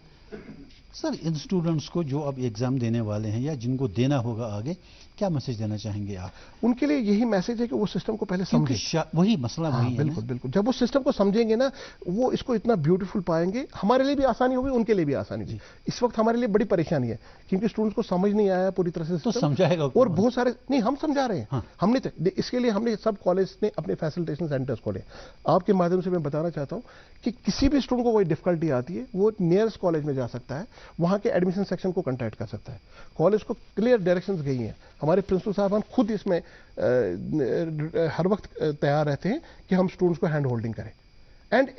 Sir in students کو جو اب ایگزام دینے والے ہیں یا جن کو دینا ہوگا آگے, کیا میسج دینا چاہیں گے آپ؟ ان کے لیے یہی میسج ہے کہ وہ سسٹم کو پہلے سمجھیں. وہی مسئلہ وہی ہے. بالکل. جب وہ سسٹم کو سمجھیں گے نا, وہ اس کو اتنا بیوٹیفل پائیں گے. ہمارے لیے بھی آسانی ہوگی, ان کے لیے بھی آسانی ہوگی. اس وقت ہمارے لیے بڑی پریشانی ہے کیونکہ اسٹوڈنٹس کو سمجھ نہیں آیا پوری طرح سے. تو سمجھائے گا, اور بہت سارے نہیں, ہم سمجھا رہے ہیں. ہم نے اس کے لیے ہم نے سب کالج نے اپنے فیسلٹیشن سینٹرز کھولے. آپ کے مادھیم سے میں بتانا چاہتا ہوں کہ کسی بھی اسٹوڈنٹ کو کوئی ڈفیکلٹی آتی ہے, وہ نیئرسٹ کالج میں جا سکتا ہے, وہاں کے ایڈمیشن سیکشن کو کنٹیکٹ کر سکتا ہے. کالج کو کلیئر ڈائریکشنز گئی ہیں. ہمارے پرنسپل صاحبان خود اس میں ہر وقت تیار رہتے ہیں کہ ہم اسٹوڈنٹس کو ہینڈ ہولڈنگ کریں. And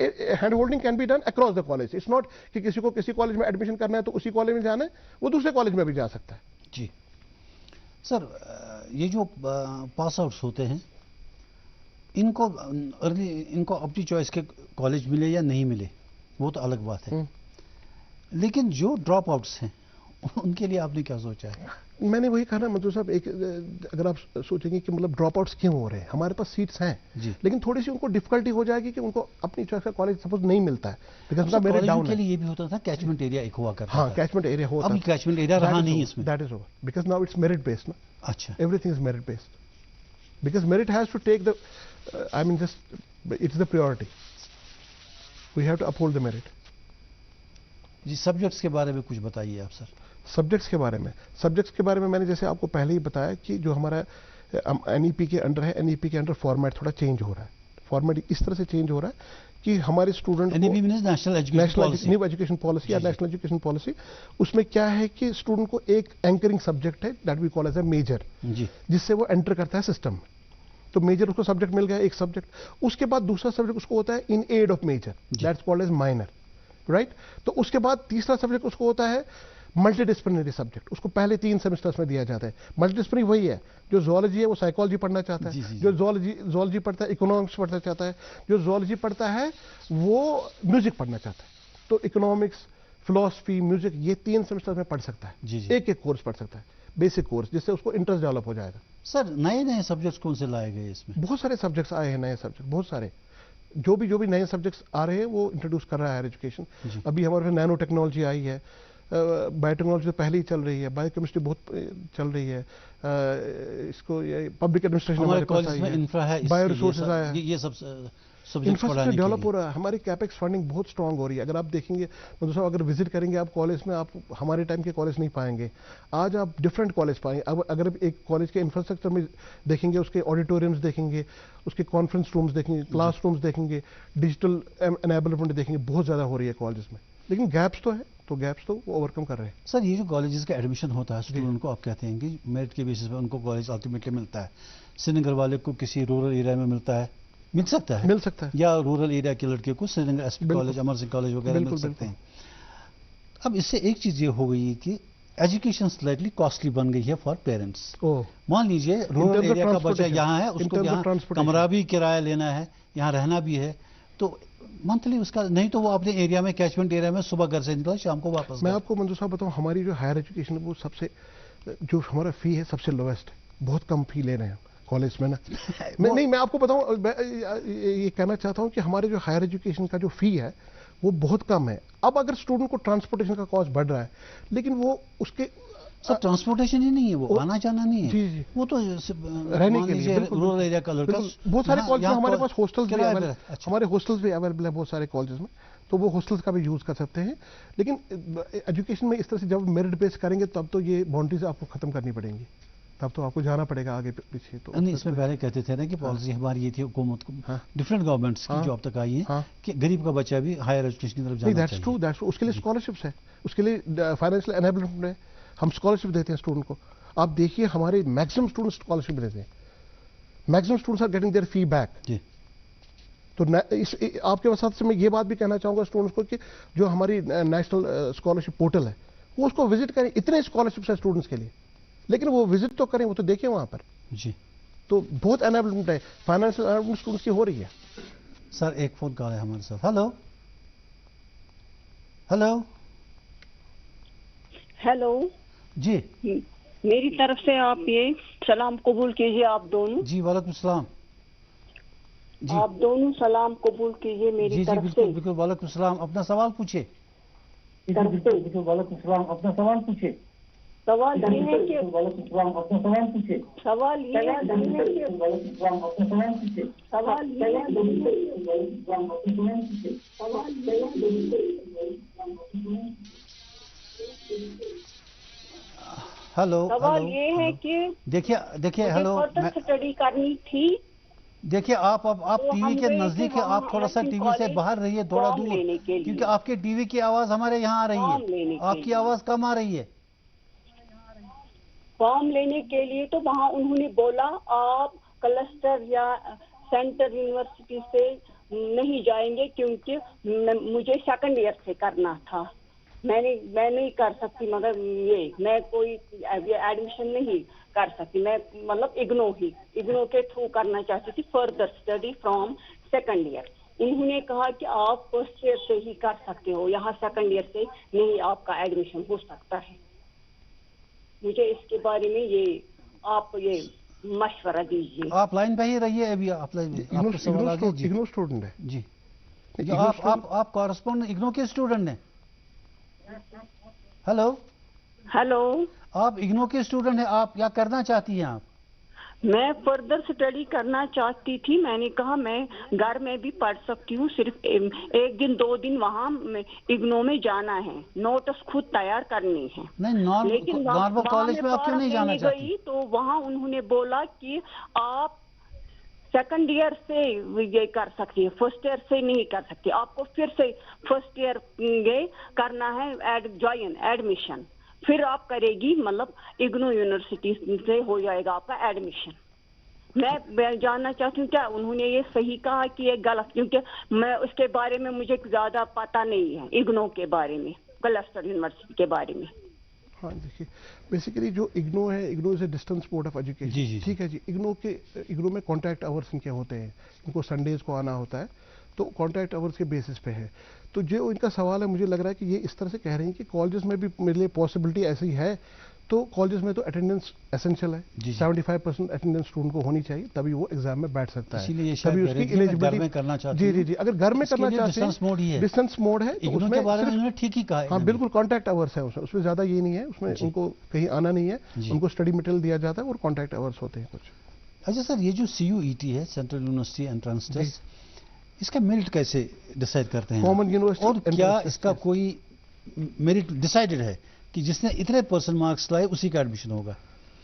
hand holding can be done across the college. It's not کہ کسی کو کسی کالج میں ایڈمیشن کرنا ہے تو اسی کالج میں جانا ہے, وہ دوسرے کالج میں بھی جا سکتا ہے. جی سر, یہ جو پاس آؤٹس ہوتے ہیں ان کو اپنی چوائس کے کالج ملے یا نہیں ملے وہ تو الگ بات ہے, لیکن جو ڈراپ آؤٹس ہیں ان کے لیے آپ نے کیا سوچا ہے؟ میں نے وہی کہا نا منظور صاحب, اگر آپ سوچیں گے کہ مطلب ڈراپ آؤٹس کیوں ہو رہے ہیں, ہمارے پاس سیٹس ہیں لیکن تھوڑی سی ان کو ڈفیکلٹی ہو جائے گی کہ ان کو اپنی چوائس کا کالج سپوز نہیں ملتا ہے. کالجوں کے لیے یہ بھی ہوتا تھا کیچمنٹ ایریا ایک ہوا کرتا. ہاں, کیچمنٹ ایریا ہوتا ہے. اب کیچمنٹ ایریا رہا نہیں اس میں. That is over because now it's merit based نا. اچھا, everything is merit based because merit has to take the, I mean just it's the priority. We have to uphold the merit. جی subjects کے بارے میں کچھ بتائیے آپ سر. Subjects کے بارے میں میں نے جیسے آپ کو پہلے ہی بتایا کہ جو ہمارا این ای پی کے انڈر ہے، این ای پی کے انڈر فارمیٹ تھوڑا چینج ہو رہا ہے. فارمیٹ اس طرح سے چینج ہو رہا ہے کہ ہمارے اسٹوڈنٹ نیشنل ایجوکیشن پالیسی یا نیشنل ایجوکیشن پالیسی، اس میں کیا ہے کہ اسٹوڈنٹ کو ایک اینکرنگ سبجیکٹ ہے that we call as a major, جس سے وہ انٹر کرتا ہے سسٹم. تو میجر اس کو سبجیکٹ مل گیا، ایک سبجیکٹ. اس کے بعد دوسرا سبجیکٹ اس کو ہوتا ہے in aid of major, that's called as minor, right. تو اس کے بعد تیسرا سبجیکٹ اس کو ہوتا ہے ملٹی ڈسپلنری سبجیکٹ. اس کو پہلے 3 سیمسٹرز میں دیا جاتا ہے. ملٹی ڈسپلنری وہی ہے جو زوالوجی ہے وہ سائیکالوجی پڑھنا چاہتا ہے، جو زوالوجی پڑھتا ہے اکنامکس پڑھنا چاہتا ہے، جو زوالوجی پڑھتا ہے وہ میوزک پڑھنا چاہتا ہے. تو اکنامکس، فلاسفی، میوزک یہ 3 سیمسٹر میں پڑھ سکتا ہے. ایک کورس پڑھ سکتا ہے، بیسک کورس، جس سے اس کو انٹرسٹ ڈیولپ ہو جائے گا. سر نئے سبجیکٹس کون سے لائے گئے اس میں؟ بہت سارے سبجیکٹس آئے ہیں، نئے سبجیکٹ بہت سارے. جو بھی نئے سبجیکٹس آ رہے ہیں وہ انٹروڈیوس کر رہا ہے ہائر ایجوکیشن. ابھی ہمارے پاس نینو ٹیکنالوجی آئی ہے، بایو ٹیکنالوجی تو پہلے ہی چل رہی ہے، بایو کیمسٹری بہت چل رہی ہے. اس کو یہ پبلک ایڈمنسٹریشن ہمارے پاس آئی ہے، بایو ریسورسز آیا ہے، یہ سب انفراسٹرکچر ڈیولپ ہو رہا ہے. ہماری کیپیکس فنڈنگ بہت اسٹرانگ ہو رہی ہے. اگر آپ دیکھیں گے مندو صاحب، اگر وزٹ کریں گے آپ کالج میں، آپ ہمارے ٹائم کے کالج نہیں پائیں گے. آج آپ ڈفرینٹ کالج پائیں گے. اگر ایک کالج کے انفراسٹرکچر میں دیکھیں گے، اس کے آڈیٹوریمز دیکھیں گے، اس کے کانفرنس رومز دیکھیں گے، کلاس رومز دیکھیں گے، ڈیجیٹل انیبلمنٹ دیکھیں گے، بہت زیادہ ہو رہی ہے کالجز میں. لیکن گیپس تو ہے، تو گیپس تو وہ اوورکم کر رہے ہیں. سر یہ جو کالجز کا ایڈمیشن ہوتا ہے اسٹوڈنٹ کو، آپ کہتے ہیں کہ میرٹ کے بیسس پہ ان کو کالج الٹیمیٹلی ملتا ہے. سری نگر والے کو کسی رورل ایریا میں مل سکتا ہے یا رورل ایریا کے لڑکے کو سری نگر ایس پی کالج، امر سنگھ کالج وغیرہ مل سکتے ہیں. اب اس سے ایک چیز یہ ہو گئی کہ ایجوکیشن سلائٹلی کاسٹلی بن گئی ہے فار پیرنٹس. مان لیجئے رورل ایریا کا بچہ یہاں ہے، اس کو یہاں کمرہ بھی کرایہ لینا ہے، یہاں رہنا بھی ہے، تو منتھلی اس کا نہیں تو وہ اپنے ایریا میں، کیچمنٹ ایریا میں صبح گھر سے نکلا شام کو واپس. میں آپ کو منظور صاحب بتاؤں، ہماری جو ہائر ایجوکیشن ہے وہ سب سے، جو ہمارا فی ہے سب سے لویسٹ ہے. بہت کم فی لے رہے ہیں کالج میں نا. نہیں میں آپ کو بتاؤں، یہ کہنا چاہتا ہوں کہ ہمارے جو ہائر ایجوکیشن کا جو فی ہے وہ بہت کم ہے. اب اگر اسٹوڈنٹ کو ٹرانسپورٹیشن کا کاسٹ بڑھ رہا ہے، لیکن وہ اس کے سب ٹرانسپورٹیشن ہی نہیں ہے، وہ آنا جانا نہیں ہے، وہ تو رہنے کے لیے رورل ایریا کا لڑکا. بہت سارے کالج میں ہمارے پاس ہاسٹلز بھی اویلیبل ہے بہت سارے کالجز میں، تو وہ ہاسٹلز کا بھی یوز کر سکتے ہیں. لیکن ایجوکیشن میں اس طرح سے جب میرٹ بیس کریں گے تب تو یہ باؤنڈریز آپ کو ختم کرنی پڑیں گی، تب تو آپ کو جانا پڑے گا آگے پیچھے. تو نہیں، اس میں پہلے کہتے تھے نا کہ پالیسی ہماری یہ تھی حکومت کو، ڈفرینٹ گورنمنٹس کی جو اب تک آئی ہے، کہ غریب کا بچہ بھی ہائر ایجوکیشن کی طرف جانا چاہیے. That's true. اس کے لیے اسکالرشپس ہے، اس کے لیے فائنینشیل انیبلمنٹ ہے. ہم اسکالرشپ دیتے ہیں اسٹوڈنٹ کو. آپ دیکھیے ہمارے میکسیمم اسٹوڈنٹ اسکالرشپ لیتے ہیں. Maximum students are getting their fee back. تو آپ کے وسط سے میں یہ بات بھی کہنا چاہوں گا اسٹوڈنٹس کو کہ جو ہماری نیشنل اسکالرشپ پورٹل ہے وہ اس کو وزٹ کریں. اتنے اسکالرشپس ہیں اسٹوڈنٹس کے لیے، لیکن وہ وزٹ تو کریں، وہ تو دیکھیں وہاں پر. تو بہت انیبلمنٹ ہے، فائنینشیل انیبلمنٹ اسٹوڈنٹس کی ہو رہی ہے. سر ایک فون کال ہے ہمارے ساتھ. ہلو جی، میری طرف سے آپ یہ سلام قبول کیجئے. آپ دونوں. جی وعلیکم السلام. آپ دونوں سلام قبول کیجئے میری طرف سے. بالکل وعلیکم السلام. اپنا سوال پوچھے. وعلیکم السلام. اپنا سوال پوچھے. سوال یہ ہے کہ ہلو، سوال یہ ہے کہ دیکھیے ہلو، اسٹڈی کرنی تھی. دیکھیے آپ ٹی وی کے نزدیک ہے، آپ تھوڑا سا ٹی وی سے باہر رہیے، تھوڑا دور، کیونکہ آپ کے ٹی وی کی آواز ہمارے یہاں آ رہی ہے، آپ کی آواز کم آ رہی ہے. فارم لینے کے لیے تو وہاں انہوں نے بولا آپ کلسٹر یا سینٹر یونیورسٹی سے نہیں جائیں گے، کیونکہ مجھے سیکنڈ ایئر سے کرنا تھا. میں نہیں کر سکتی، مگر میں کوئی ایڈمیشن نہیں کر سکتی. میں مطلب اگنو کے تھرو کرنا چاہتی تھی further study from second year. انہوں نے کہا کہ آپ فرسٹ ایئر سے ہی کر سکتے ہو، یہاں سیکنڈ ایئر سے نہیں آپ کا ایڈمیشن ہو سکتا ہے. مجھے اس کے بارے میں آپ مشورہ دیجیے. آپ لائن پہ ہی رہیے ابھی. آپ اگنو اسٹوڈنٹ ہے جی، آپ کورسپونڈنٹ اگنو کے اسٹوڈنٹ ہیں. ہلو، آپ اگنو کے اسٹوڈنٹ ہیں آپ، کیا کرنا چاہتی ہیں آپ؟ میں فردر اسٹڈی کرنا چاہتی تھی. میں نے کہا میں گھر میں بھی پڑھ سکتی ہوں, صرف 1 دن 2 دن وہاں اگنو میں جانا ہے, نوٹس خود تیار کرنی ہے. نہیں, لیکن نارمل کالج میں آپ کیوں نہیں جانا چاہتی؟ گئی تو وہاں انہوں نے بولا کہ آپ سیکنڈ ایئر سے یہ کر سکتی ہے, فرسٹ ایئر سے نہیں کر سکتی, آپ کو پھر سے فرسٹ ایئر کرنا ہے جوائن ایڈمیشن, پھر آپ کرے گی مطلب اگنو یونیورسٹی سے ہو جائے گا آپ کا ایڈمیشن. میں جاننا چاہتی ہوں کیا انہوں نے یہ صحیح کہا کہ یہ غلط, کیونکہ میں اس کے بارے میں مجھے زیادہ پتہ نہیں ہے, اگنو کے بارے میں, کلسٹر یونیورسٹی کے بارے میں. ہاں دیکھیے بیسیکلی جو اگنو ہے, IGNOU is a distance board of education. ٹھیک ہے جی. اگنو میں کانٹیکٹ آورس ان کے ہوتے ہیں, ان کو سنڈیز کو آنا ہوتا ہے, تو کانٹیکٹ آورس کے بیسس پہ ہے. تو جو ان کا سوال ہے, مجھے لگ رہا ہے کہ یہ اس طرح سے کہہ رہے ہیں کہ کالجز میں بھی میرے لیے پاسبلٹی ایسی ہے, تو کالجز میں تو اٹینڈنس اسینشل ہے, 75% اٹینڈنس اسٹوڈنٹ کو ہونی چاہیے, تبھی وہ ایگزام میں بیٹھ سکتا ہے, تبھی اس کی ایلیجبلٹی کرنا چاہتے ہیں. جی اگر گھر میں کرنا چاہتے ہیں ڈسٹینس موڈ ہے تو اس میں ٹھیک ہی کہا. ہاں بالکل کانٹیکٹ آورس ہیں, اس میں زیادہ یہ نہیں ہے, اس میں ان کو کہیں آنا نہیں ہے, ان کو اسٹڈی مٹیریل دیا جاتا ہے اور کانٹیکٹ آورس ہوتے ہیں کچھ. اچھا سر, یہ جو CUET ہے, سینٹرل یونیورسٹی انٹرنس ٹیسٹ, اس کا میرٹ کیسے ڈیسائیڈ کرتے ہیں, کامن یونیورسٹی, اور کیا اس کا کوئی میرٹ ڈیسائیڈڈ ہے کہ جس نے اتنے % مارکس لائے اسی کا ایڈمیشن ہوگا؟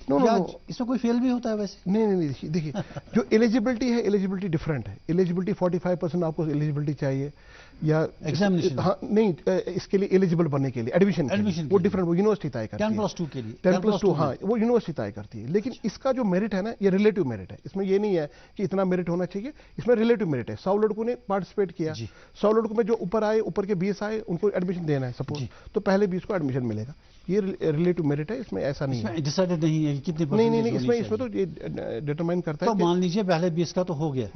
اس میں کوئی فیل بھی ہوتا ہے ویسے؟ نہیں دیکھیے جو ایلیجبلٹی ہے, ایلیجبلٹی ڈفرینٹ ہے. ایلیجبلٹی 45% آپ کو ایلیجبلٹی چاہیے, یا ایگزامینیشن نہیں, اس کے لیے ایلیجبل بننے کے لیے ایڈمیشن وہ ڈفرینٹ, وہ یونیورسٹی طے کرتی ہے. 10+2 کے لیے 10+2 ہاں, وہ یونیورسٹی طے کرتی ہے. لیکن اس کا جو میرٹ ہے نا, یہ ریلیٹو میرٹ ہے. اس میں یہ نہیں ہے کہ اتنا میرٹ ہونا چاہیے, اس میں ریلیٹو میرٹ ہے. 100 لڑکوں نے پارٹیسپیٹ کیا, 100 لڑکوں میں جو اوپر آئے, اوپر کے 20 آئے, ان کو ایڈمیشن دینا ہے سپوز, تو پہلے 20 کو ایڈمیشن ملے گا. یہ ریلیٹو میرٹ ہے, اس میں ایسا نہیں ہے. ڈیسائیڈڈ نہیں ہے کہ کتنے نہیں, اس میں تو یہ ڈیٹرمائن کرتا ہے. تو مان لیجیے پہلے 20 کا تو ہو گیا,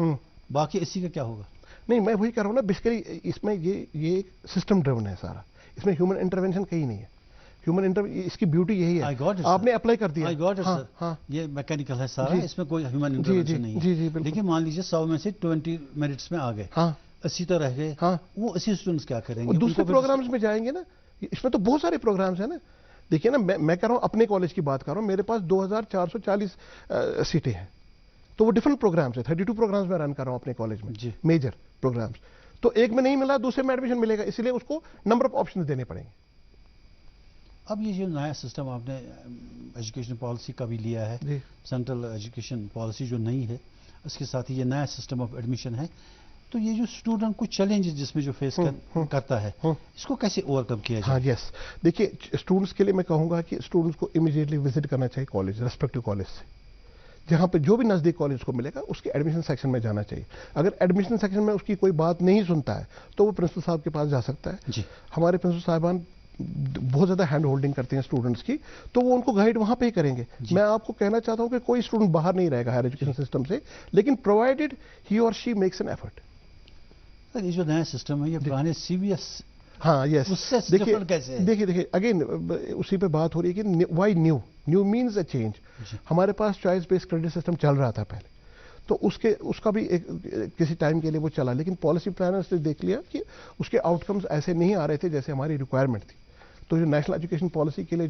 باقی 80 کا کیا ہوگا؟ نہیں, میں وہی کہہ رہا ہوں نا, بیسیکلی اس میں یہ سسٹم ڈریون ہے سارا, اس میں ہیومن انٹروینشن کہیں نہیں ہے. اس کی بیوٹی یہی ہے, آپ نے اپلائی کر دیا. یہ میکینیکل ہے سارا, اس میں کوئی ہیومن انٹروینشن نہیں ہے. لیکن مان لیجیے 100 میں سے 20 میرٹس میں آ گئے, 80 تو رہ گئے, وہ 80 اسٹوڈنٹس کیا کریں گے؟ دوسرے پروگرامز میں جائیں گے نا. اس میں تو بہت سارے پروگرامز ہیں نا. دیکھیے نا, میں کہہ رہا ہوں اپنے کالج کی بات کر رہا ہوں, میرے پاس 2440 سیٹیں ہیں, تو وہ ڈفرنٹ پروگرامز ہیں. 32 پروگرامز میں رن کر رہا ہوں اپنے کالج میں, میجر پروگرامز. تو ایک میں نہیں ملا, دوسرے میں ایڈمیشن ملے گا, اس لیے اس کو نمبر آف آپشنز دینے پڑیں گے. اب یہ جو نیا سسٹم آپ نے ایجوکیشن پالیسی کا بھی لیا ہے, سینٹرل ایجوکیشن پالیسی جو نئی ہے, اس کے ساتھ ہی یہ نیا سسٹم آف ایڈمیشن ہے, تو یہ جو اسٹوڈنٹ کو چیلنج جس میں جو فیس کرتا ہے, اس کو کیسے اوور کم کیا جائے؟ ہاں یس, دیکھیے اسٹوڈنٹس کے لیے میں کہوں گا کہ اسٹوڈنٹس کو امیڈیٹلی وزٹ کرنا چاہیے کالج, ریسپیکٹو کالج سے, جہاں پہ جو بھی نزدیک کالج کو ملے گا اس کے ایڈمیشن سیکشن میں جانا چاہیے. اگر ایڈمیشن سیکشن میں اس کی کوئی بات نہیں سنتا ہے تو وہ پرنسپل صاحب کے پاس جا سکتا ہے. ہمارے پرنسپل صاحبان بہت زیادہ ہینڈ ہولڈنگ کرتے ہیں اسٹوڈنٹس کی, تو وہ ان کو گائیڈ وہاں پہ ہی کریں گے. میں آپ کو کہنا چاہتا ہوں کہ کوئی اسٹوڈنٹ باہر نہیں رہے گا ہائر ایجوکیشن سسٹم سے, لیکن پرووائڈیڈ ہی اور شی میکس این ایفرٹ. یہ جو نیا سسٹم ہے, یہ پرانے CBS, ہاں یس, دیکھیے اگین اسی پہ بات ہو رہی ہے کہ why new means a change. ہمارے پاس چوائس بیسڈ کریڈٹ سسٹم چل رہا تھا پہلے, تو اس کا بھی کسی ٹائم کے لیے وہ چلا, لیکن پالیسی پلانرز نے دیکھ لیا کہ اس کے آؤٹ کمز ایسے نہیں آ رہے تھے جیسے ہماری ریکوائرمنٹ تھی. تو جو نیشنل ایجوکیشن پالیسی کے لیے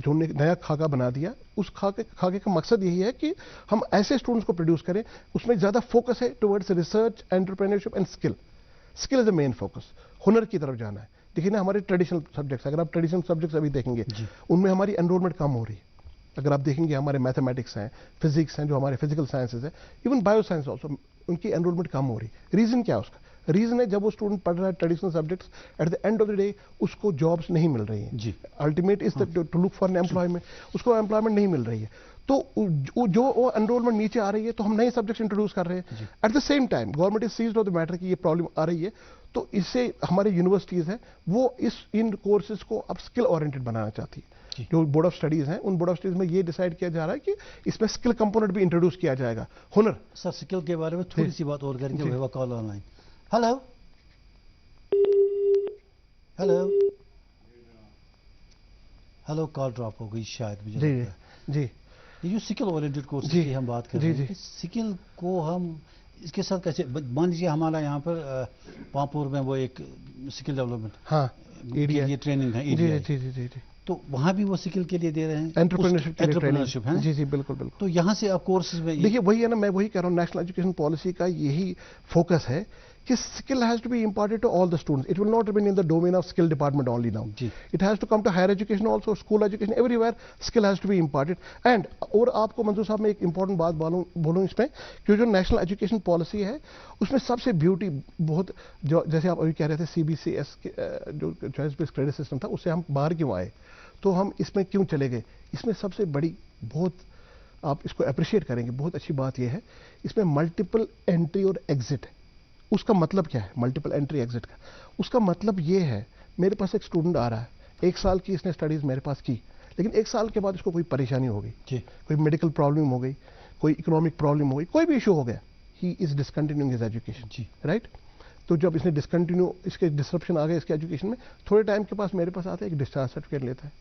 جو نیا خاکہ بنا دیا, اس خاکے کا مقصد یہی ہے کہ ہم ایسے اسٹوڈنٹس کو پروڈیوس کریں, اس میں زیادہ فوکس ہے towards research, entrepreneurship and skill. Skill is a main focus, ہنر کی طرف جانا ہے. دیکھیے نا, ہمارے ٹریڈیشنل سبجیکٹس, اگر آپ ٹریڈیشنل سبجیکٹس ابھی دیکھیں گے, ان میں ہماری انرولمنٹ کم ہو رہی ہے. اگر آپ دیکھیں گے ہمارے میتھمیٹکس ہیں, فزکس ہیں, جو ہمارے فزیکل سائنسز ہیں, ایون بایو سائنس آلسو, ان کی انرولمنٹ کم ہو رہی ہے. ریزن کیا اس کا؟ ریزن ہے جب وہ اسٹوڈنٹ پڑھ رہا ہے traditional subjects, at the end of the day اس کو جابس نہیں مل رہی ہیں. Ultimate is to look for an employment, اس کو امپلائمنٹ نہیں مل رہی ہے. تو جو انرولمنٹ نیچے آ رہی ہے, تو ہم نئے سبجیکٹس انٹروڈیوس کر رہے ہیں. At the same time government is seized of the matter کہ یہ پرابلم آ رہی ہے, تو اس سے ہماری یونیورسٹیز ہیں وہ ان کورسز کو اب اسکل اورینٹڈ بنانا چاہتی ہے. جو بورڈ آف اسٹڈیز ہیں, ان بورڈ آف اسٹڈیز میں یہ ڈیسائیڈ کیا جا رہا ہے کہ اس میں اسکل کمپوننٹ بھی انٹروڈیوس کیا جائے گا. ہنر سر, اسکل کے بارے میں تھوڑی سی بات اور کریں گے. وہ call online. Hello, call drop ہو گئی شاید مجھے. جی, یہ جو اسکل اورینٹڈ کورسز کی ہم بات کر رہے ہیں, اسکل کو ہم اس کے ساتھ کیسے, مان لیجیے ہمارا یہاں پر پامپور میں وہ ایک اسکل ڈیولپمنٹ, ہاں, یہ ٹریننگ ہے, تو وہاں بھی وہ سکل کے لیے دے رہے ہیں, انٹرپرینورشپ ہے. جی جی بالکل بالکل. تو یہاں سے آپ کورسز میں دیکھیے وہی ہے نا, میں وہی کہہ رہا ہوں, نیشنل ایجوکیشن پالیسی کا یہی فوکس ہے کہ skill has to be important to all the students. It will not remain in the domain of skill department only now. It has to come to higher education also, school education, everywhere skill has to be important. And اور آپ کو منظور صاحب میں ایک important بات بولوں اس میں, کہ جو نیشنل ایجوکیشن پالیسی ہے اس میں سب سے بیوٹی بہت, جو جیسے آپ ابھی کہہ رہے تھے سی بی سی ایس جو چوائس بیسڈ کریڈٹ سسٹم تھا, اس سے ہم باہر کیوں آئے, تو ہم اس میں کیوں چلے گئے. اس میں سب سے بڑی, بہت آپ اس کو اپریشیٹ کریں گے, بہت اچھی بات یہ ہے, اس میں ملٹیپل انٹری اور ایگزٹ ہے. اس کا مطلب کیا ہے ملٹیپل انٹری ایگزٹ کا؟ اس کا مطلب یہ ہے, میرے پاس ایک اسٹوڈنٹ آ رہا ہے, 1 سال کی اس نے اسٹڈیز میرے پاس کی, لیکن 1 سال کے بعد اس کو کوئی پریشانی ہو گئی, کوئی میڈیکل پرابلم ہو گئی, کوئی اکنامک پرابلم ہو گئی, کوئی بھی ایشو ہو گیا, ہی از ڈسکنٹینیوئنگ ہز ایجوکیشن, رائٹ. تو جب اس نے ڈسکنٹینیو, اس کے ڈسرپشن آ گئے اس کے ایجوکیشن میں, تھوڑے ٹائم کے پاس میرے پاس آتا ہے, ایک ڈسچارج سرٹیفکیٹ لیتا ہے,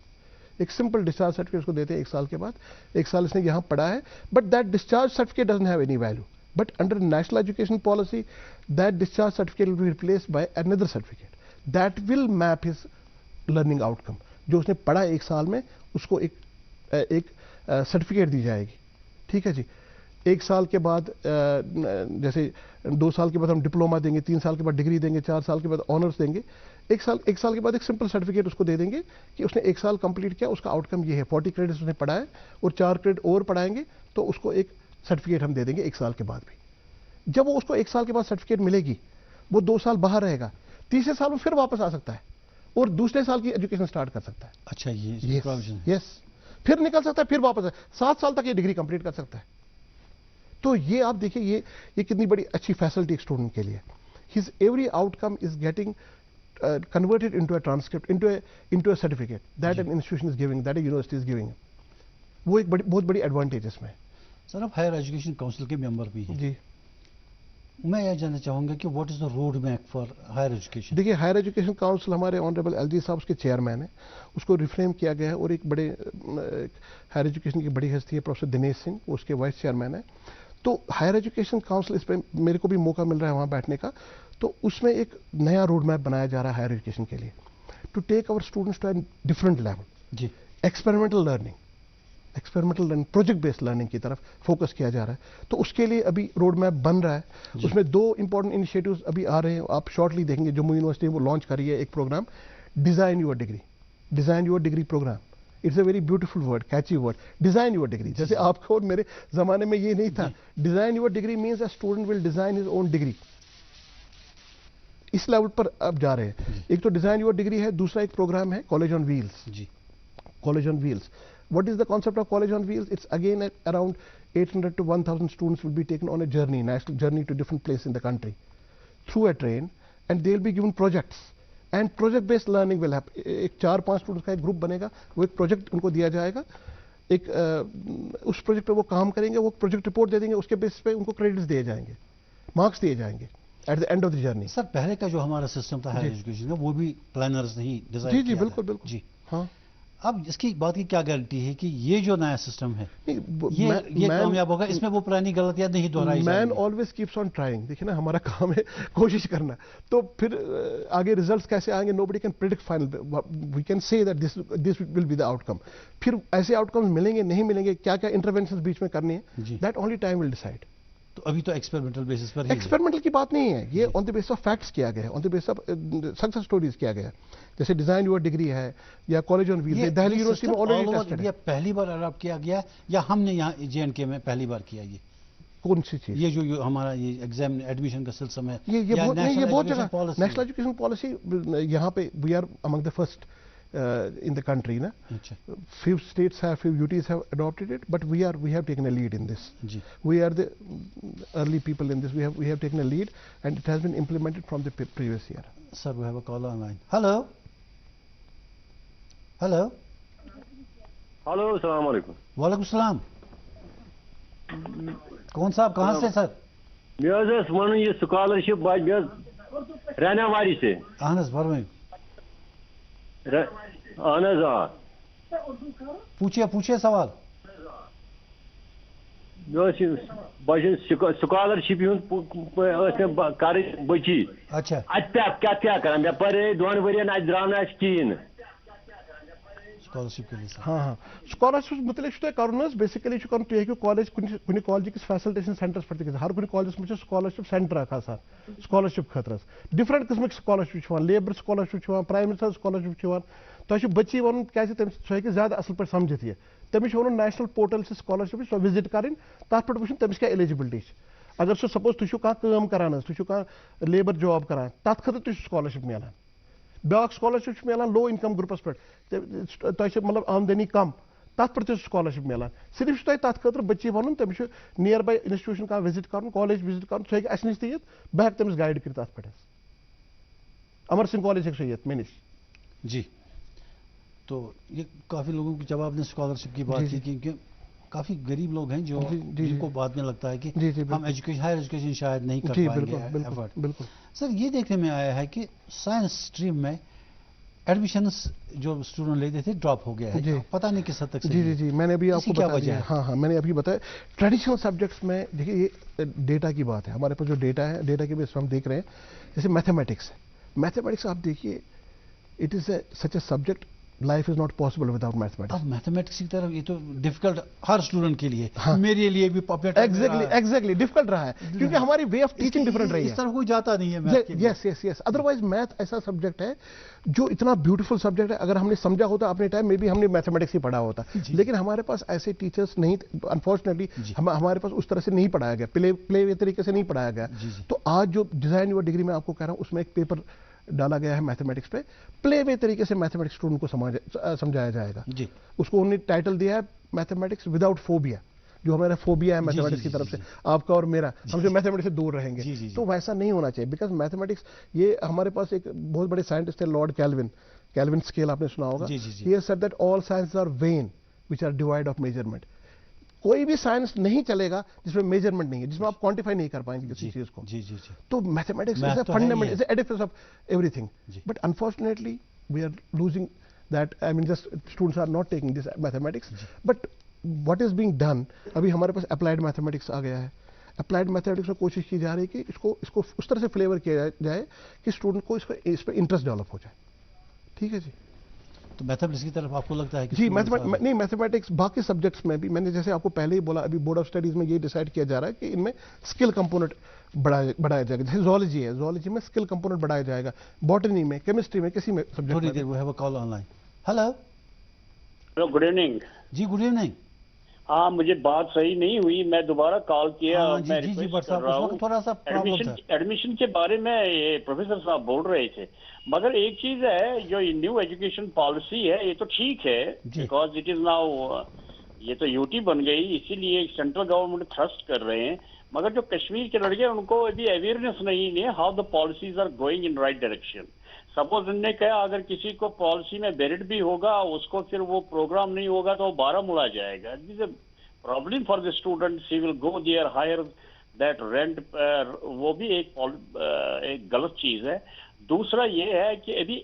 ایک سمپل ڈسچارج سرٹیفکیٹ اس کو دیتے ہیں 1 سال کے بعد. 1 سال اس نے یہاں پڑھا ہے, but that discharge certificate doesn't have any value. But under national education policy, that discharge certificate will be replaced by another certificate that will map his learning outcome. جو اس نے پڑھا 1 سال میں, اس کو ایک سرٹیفکیٹ دی جائے گی, ٹھیک ہے جی. 1 سال کے بعد جیسے 2 سال کے بعد ہم ڈپلوما دیں گے, 3 سال کے بعد ڈگری دیں گے, 4 سال کے بعد آنرس دیں گے. 1 سال کے بعد ایک سمپل سرٹیفکیٹ اس کو دے دیں گے کہ اس نے 1 سال کمپلیٹ کیا, اس کا آؤٹ کم یہ ہے, 40 کریڈٹس اس نے پڑھا ہے اور 4 کریڈٹ اور پڑھائیں گے, تو اس کو ایک سرٹیفکیٹ ہم دے دیں گے 1 سال کے بعد بھی. جب وہ اس کو 1 سال کے بعد سرٹیفکیٹ ملے گی, وہ 2 سال باہر رہے گا, تیسرے سال وہ پھر واپس آ سکتا ہے اور دوسرے سال کی ایجوکیشن سٹارٹ کر سکتا ہے. اچھا, یہ یس, پھر نکل سکتا ہے, پھر واپس 7 سال تک یہ ڈگری کمپلیٹ کر سکتا ہے. تو یہ آپ دیکھیں, یہ کتنی بڑی اچھی فیسلٹی ایک اسٹوڈنٹ کے لیے. His every out come is getting converted into a transcript, into a certificate that an institution is giving, that a university is giving. وہ ایک بہت بڑی ایڈوانٹیج اس میں. سر آپ ہائر ایجوکیشن کاؤنسل کے ممبر بھی ہیں. جی, میں یہ جاننا چاہوں گا کہ what is the road map for higher education. دیکھیے ہائر ایجوکیشن کاؤنسل ہمارے آنریبل ایل جی صاحب اس کے چیئرمین ہیں, اس کو ریفریم کیا گیا ہے, اور ایک بڑے ہائر ایجوکیشن کی بڑی ہستی ہے پروفیسر دنیش سنگھ, وہ اس کے وائس چیئرمین ہیں. تو ہائر ایجوکیشن کاؤنسل, اس پہ میرے کو بھی موقع مل رہا ہے وہاں بیٹھنے کا, تو اس میں ایک نیا روڈ میپ بنایا جا رہا ہے ہائر ایجوکیشن کے لیے, to take over students to a different level. جی, experimental learning, project based learning کی طرف فوکس کیا جا رہا ہے. تو اس کے لیے ابھی روڈ میپ بن رہا ہے. اس میں 2 امپورٹنٹ انیشیٹوز ابھی آ رہے ہیں, آپ شارٹلی دیکھیں گے. جموں یونیورسٹی وہ لانچ کر رہی ہے ایک program, design your degree, design your degree program. It's a very beautiful word, catchy word, design your degree. جیسے آپ کو میرے زمانے میں یہ نہیں تھا. Design your degree means a student will design his own degree. اس لیول پر اب جا رہے ہیں. ایک تو ڈیزائن یور ڈگری ہے, دوسرا ایک پروگرام ہے کالج آن ویلز. جی, college on wheels. What is the concept of college on wheels? It's again around 800 to 1,000 students will be taken on a journey, national journey to different places in the country through a train, and they'll be given projects. And project based learning will happen. ایک 4-5 students کا ایک group بنے گا, وہ ایک project ان کو دیا جائے گا, ایک اس پروجیکٹ پہ وہ کام کریں گے, وہ پروجیکٹ رپورٹ دے دیں گے, اس کے بیس پہ ان کو کریڈٹس دیے جائیں گے, مارکس دیے جائیں گے at the end of the journey. Sir پہلے کا جو ہمارا سسٹم تھا ہائر ایجوکیشن کا, وہ بھی پلانرز نہیں ڈیزائن جی کیا جی بالکل بالکل. جی, ہاں, اب اس کی بات کی کیا گارنٹی ہے کہ یہ جو نیا سسٹم ہے یہ کامیاب ہوگا, اس میں وہ پرانی غلطیاں نہیں دہرائی جائیں گی؟ مین آلویز کیپس آن ٹرائنگ. دیکھیں نا, ہمارا کام ہے کوشش کرنا, تو پھر آگے ریزلٹس کیسے آئیں گے, nobody can predict final. We can say that this will be the outcome. پھر ایسے آؤٹ کمز ملیں گے نہیں ملیں گے, کیا کیا انٹرونشنز بیچ میں کرنی ہے, that only time will decide. تو ابھی تو ایکسپیریمنٹل بیسس پر, ایکسپیریمنٹل کی بات نہیں ہے, یہ آن دی بیس آف فیکٹس کیا گیا ہے, آن دی بیس آف سکسیس اسٹوریز کیا گیا ہے. جیسے ڈیزائن یور ڈگری ہے یا college on Wales, Delhi university میں آلریڈی ٹیسٹڈ ہے. یہ پہلی بار اڈاپٹ کیا گیا یا ہم نے یہاں JNK میں پہلی بار کیا؟ یہ کون سی چیز؟ یہ جو ہمارا یہ ایگزام ایڈمیشن کا سلسلہ ہے, یہ بہت جگہ نیشنل ایجوکیشن پالیسی یہاں پہ we are among the first in the country, na? Few states have, few UTs have adopted it, but we have taken a lead in this. We are the early people in this. We have taken a lead, and it has been implemented from the previous year. Sir, we have a caller online. Hello. Hello. Hello, assalamu alaikum. Walaikum salam. کون صاحب کہاں سے سر؟ میں حظ one یہ scholarship بچ مے رہنا واری سے. اہن حظ فرمائیں. اہن حظ آ. پوچھیے سوال. بچن سکالرشپ ہند کر بچی. اچھا. ات کیا کران مے پڑے 2 ورین ات درٛاو نہٕ اَسہِ کِہیٖنۍ. سکالرشپ کے لیے سر؟ ہاں سکالرشپ متعلق کرن بیسیکلی تھی ہیٚکِو کالج کُنہِ کالجہِ کِس فیسلٹیشن سینٹرس پٮ۪ٹھ تہِ گژھِتھ. ہر کُنہِ کالجس منٛز چھِ سکالرشپ سینٹر اکھ آسان سکالرشپ خٲطرٕ ڈفرنٹ قٕسمٕکۍ سکالرشپ چھِ یِوان. لیبر سکالرشپ چھِ یِوان, پرایم منسٹر سکالرشپ چھِ یِوان. تۄہہِ چھُ بچی وَنُن کیازِ سُہ ہیٚکہِ زیادٕ اصل پٲٹھۍ سمجھِتھ یہِ. تٔمِس چھُ وَنُن نیشنل پورٹل چھِ سکالرشپ سۄ وِزٹ کَرٕنۍ, تَتھ پٮ۪ٹھ وٕچھُن تٔمِس کیٛاہ ایلجبلٹی چھِ. اگر سُہ سپوز تُہۍ چھُو کانٛہہ کٲم کران حظ, تُہۍ چھُو کانٛہہ لیبر جاب کران, تَتھ خٲطرٕ تہِ چھُ سکالرشپ میلان. بیٛاکھ سکالرشپ چھُ میلان لو انکم گروپس پٮ۪ٹھ, تۄہہِ چھِ مطلب آمدنی کم, تَتھ پٮ۪ٹھ تہِ چھُ سکالرشپ میلان. صرف چھُ تۄہہِ تَتھ خٲطرٕ بچی وَنُن تٔمِس چھُ نِیر باے انسٹِٹیوشن کانٛہہ وِزٹ کَرُن, کالج وِزٹ کَرُن. سُہ ہیٚکہِ اَسہِ نِش تہِ یِتھ, بہٕ ہٮ۪کہٕ تٔمِس گایڈ کٔرِتھ تَتھ پٮ۪ٹھ حظ. امر سنگھ کالج ہیٚکہِ سُہ یِتھ مےٚ نِش. جی, تو یہ کافی لوگوں کی جب آپ نے اسکالرشپ کی بات کی, کیونکہ کافی غریب لوگ ہیں جو جن کو بعد میں لگتا ہے کہ ہم ہائر ایجوکیشن شاید نہیں کر پائیں گے. بالکل سر یہ دیکھنے میں آیا ہے کہ سائنس اسٹریم میں ایڈمیشنس جو اسٹوڈنٹ لیتے تھے ڈراپ ہو گیا ہے, پتہ نہیں کس حد تک. جی میں نے ابھی آپ کو بتا دیا. ہاں میں نے ابھی بتایا. ٹریڈیشنل سبجیکٹس میں دیکھیے یہ ڈیٹا کی بات ہے. ہمارے پاس جو ڈیٹا ہے, ڈیٹا کے بیس پہ ہم دیکھ رہے ہیں جیسے میتھمیٹکس ہے. میتھمیٹکس آپ دیکھیے it is such a subject, life is not possible without mathematics. اب میتھمیٹکس کی طرف یہ تو ڈیفیکلٹ ہر اسٹوڈنٹ کے لیے, میرے لیے بھی ایگزیکٹلی ڈیفیکلٹ رہا ہے, کیونکہ ہماری وے آف ٹیچنگ ڈفرنٹ رہی ہے. اس طرح کوئی جاتا نہیں ہے. یس ادروائز میتھ ایسا سبجیکٹ ہے جو اتنا بیوٹیفل سبجیکٹ ہے. اگر ہم نے سمجھا ہوتا اپنے ٹائم میں بھی ہم نے میتھمیٹکس ہی پڑھا ہوتا, لیکن ہمارے پاس ایسے ٹیچرس نہیں, انفارچونیٹلی ہمارے پاس اس طرح سے نہیں پڑھایا گیا, پلے وے طریقے سے نہیں پڑھایا گیا. تو آج جو ڈیزائن یور ڈگری میں آپ کو کہہ رہا ہوں, اس میں ایک پیپر ڈالا گیا ہے میتھمیٹکس پہ, پلے وے طریقے سے میتھمیٹکس اسٹوڈنٹ کو سمجھایا جائے گا. اس کو انہوں نے ٹائٹل دیا ہے میتھمیٹکس وداؤٹ فوبیا. جو ہمارا فوبیا ہے میتھمیٹکس کی طرف سے, آپ کا اور میرا, ہم جو میتھمیٹکس سے دور رہیں گے, تو ویسا نہیں ہونا چاہیے. بیکاز میتھمیٹکس, یہ ہمارے پاس ایک بہت بڑے سائنٹسٹ ہیں لارڈ کیلوین اسکیل آپ نے سنا ہوگا. He has said that all sciences are vain which are devoid of measurement. کوئی بھی سائنس نہیں چلے گا جس میں میجرمنٹ نہیں ہے, جس میں آپ کوانٹیفائی نہیں کر پائیں گے کسی چیز کو. تو mathematics is a fundamental, is a edifice of everything. But unfortunately we are losing that. I mean just students are not taking this mathematics. But what is being done, ابھی ہمارے پاس اپلائڈ میتھمیٹکس آ گیا ہے. Applied mathematics میں کوشش کی جا رہی ہے کہ اس کو اس طرح سے فلیور کیا جائے کہ اسٹوڈنٹ کو اس پہ انٹرسٹ ڈیولپ ہو جائے. ٹھیک ہے جی. تو میتھمیٹکس کی طرف آپ کو لگتا ہے کہ جی نہیں, میتھمیٹکس باقی سبجیکٹس میں بھی, میں نے جیسے آپ کو پہلے ہی بولا, ابھی بورڈ آف اسٹڈیز میں یہ ڈیسائیڈ کیا جا رہا ہے کہ ان میں اسکل کمپوننٹ بڑھایا جائے گا. جیسے زوالوجی ہے, زوالوجی میں اسکل کمپوننٹ بڑھایا جائے گا. باٹنی میں, کیمسٹری میں, کسی میں سبجیکٹ. تھوڑی دیر we have a call online. Hello good evening. جی گڈ ایوننگ. ہاں مجھے بات صحیح نہیں ہوئی, میں دوبارہ کال کیا. میں ریکویسٹ کر رہا ہوں, ایڈمیشن کے بارے میں یہ پروفیسر صاحب بول رہے تھے, مگر ایک چیز ہے جو نیو ایجوکیشن پالیسی ہے, یہ تو ٹھیک ہے بیکاز اٹ از ناؤ, یہ تو یوٹی بن گئی, اسی لیے سینٹرل گورنمنٹ تھرسٹ کر رہے ہیں. مگر جو کشمیر کے لڑکے ان کو ابھی اویئرنیس نہیں ہے how the policies are going in right direction. Suppose ان نے کہا اگر کسی کو پالیسی میں میرٹ بھی ہوگا, اس کو پھر وہ پروگرام نہیں ہوگا تو وہ بارہمولہ جائے گا. This a problem for the students, he will go there hire that rent. وہ بھی ایک غلط چیز ہے. دوسرا یہ ہے کہ ابھی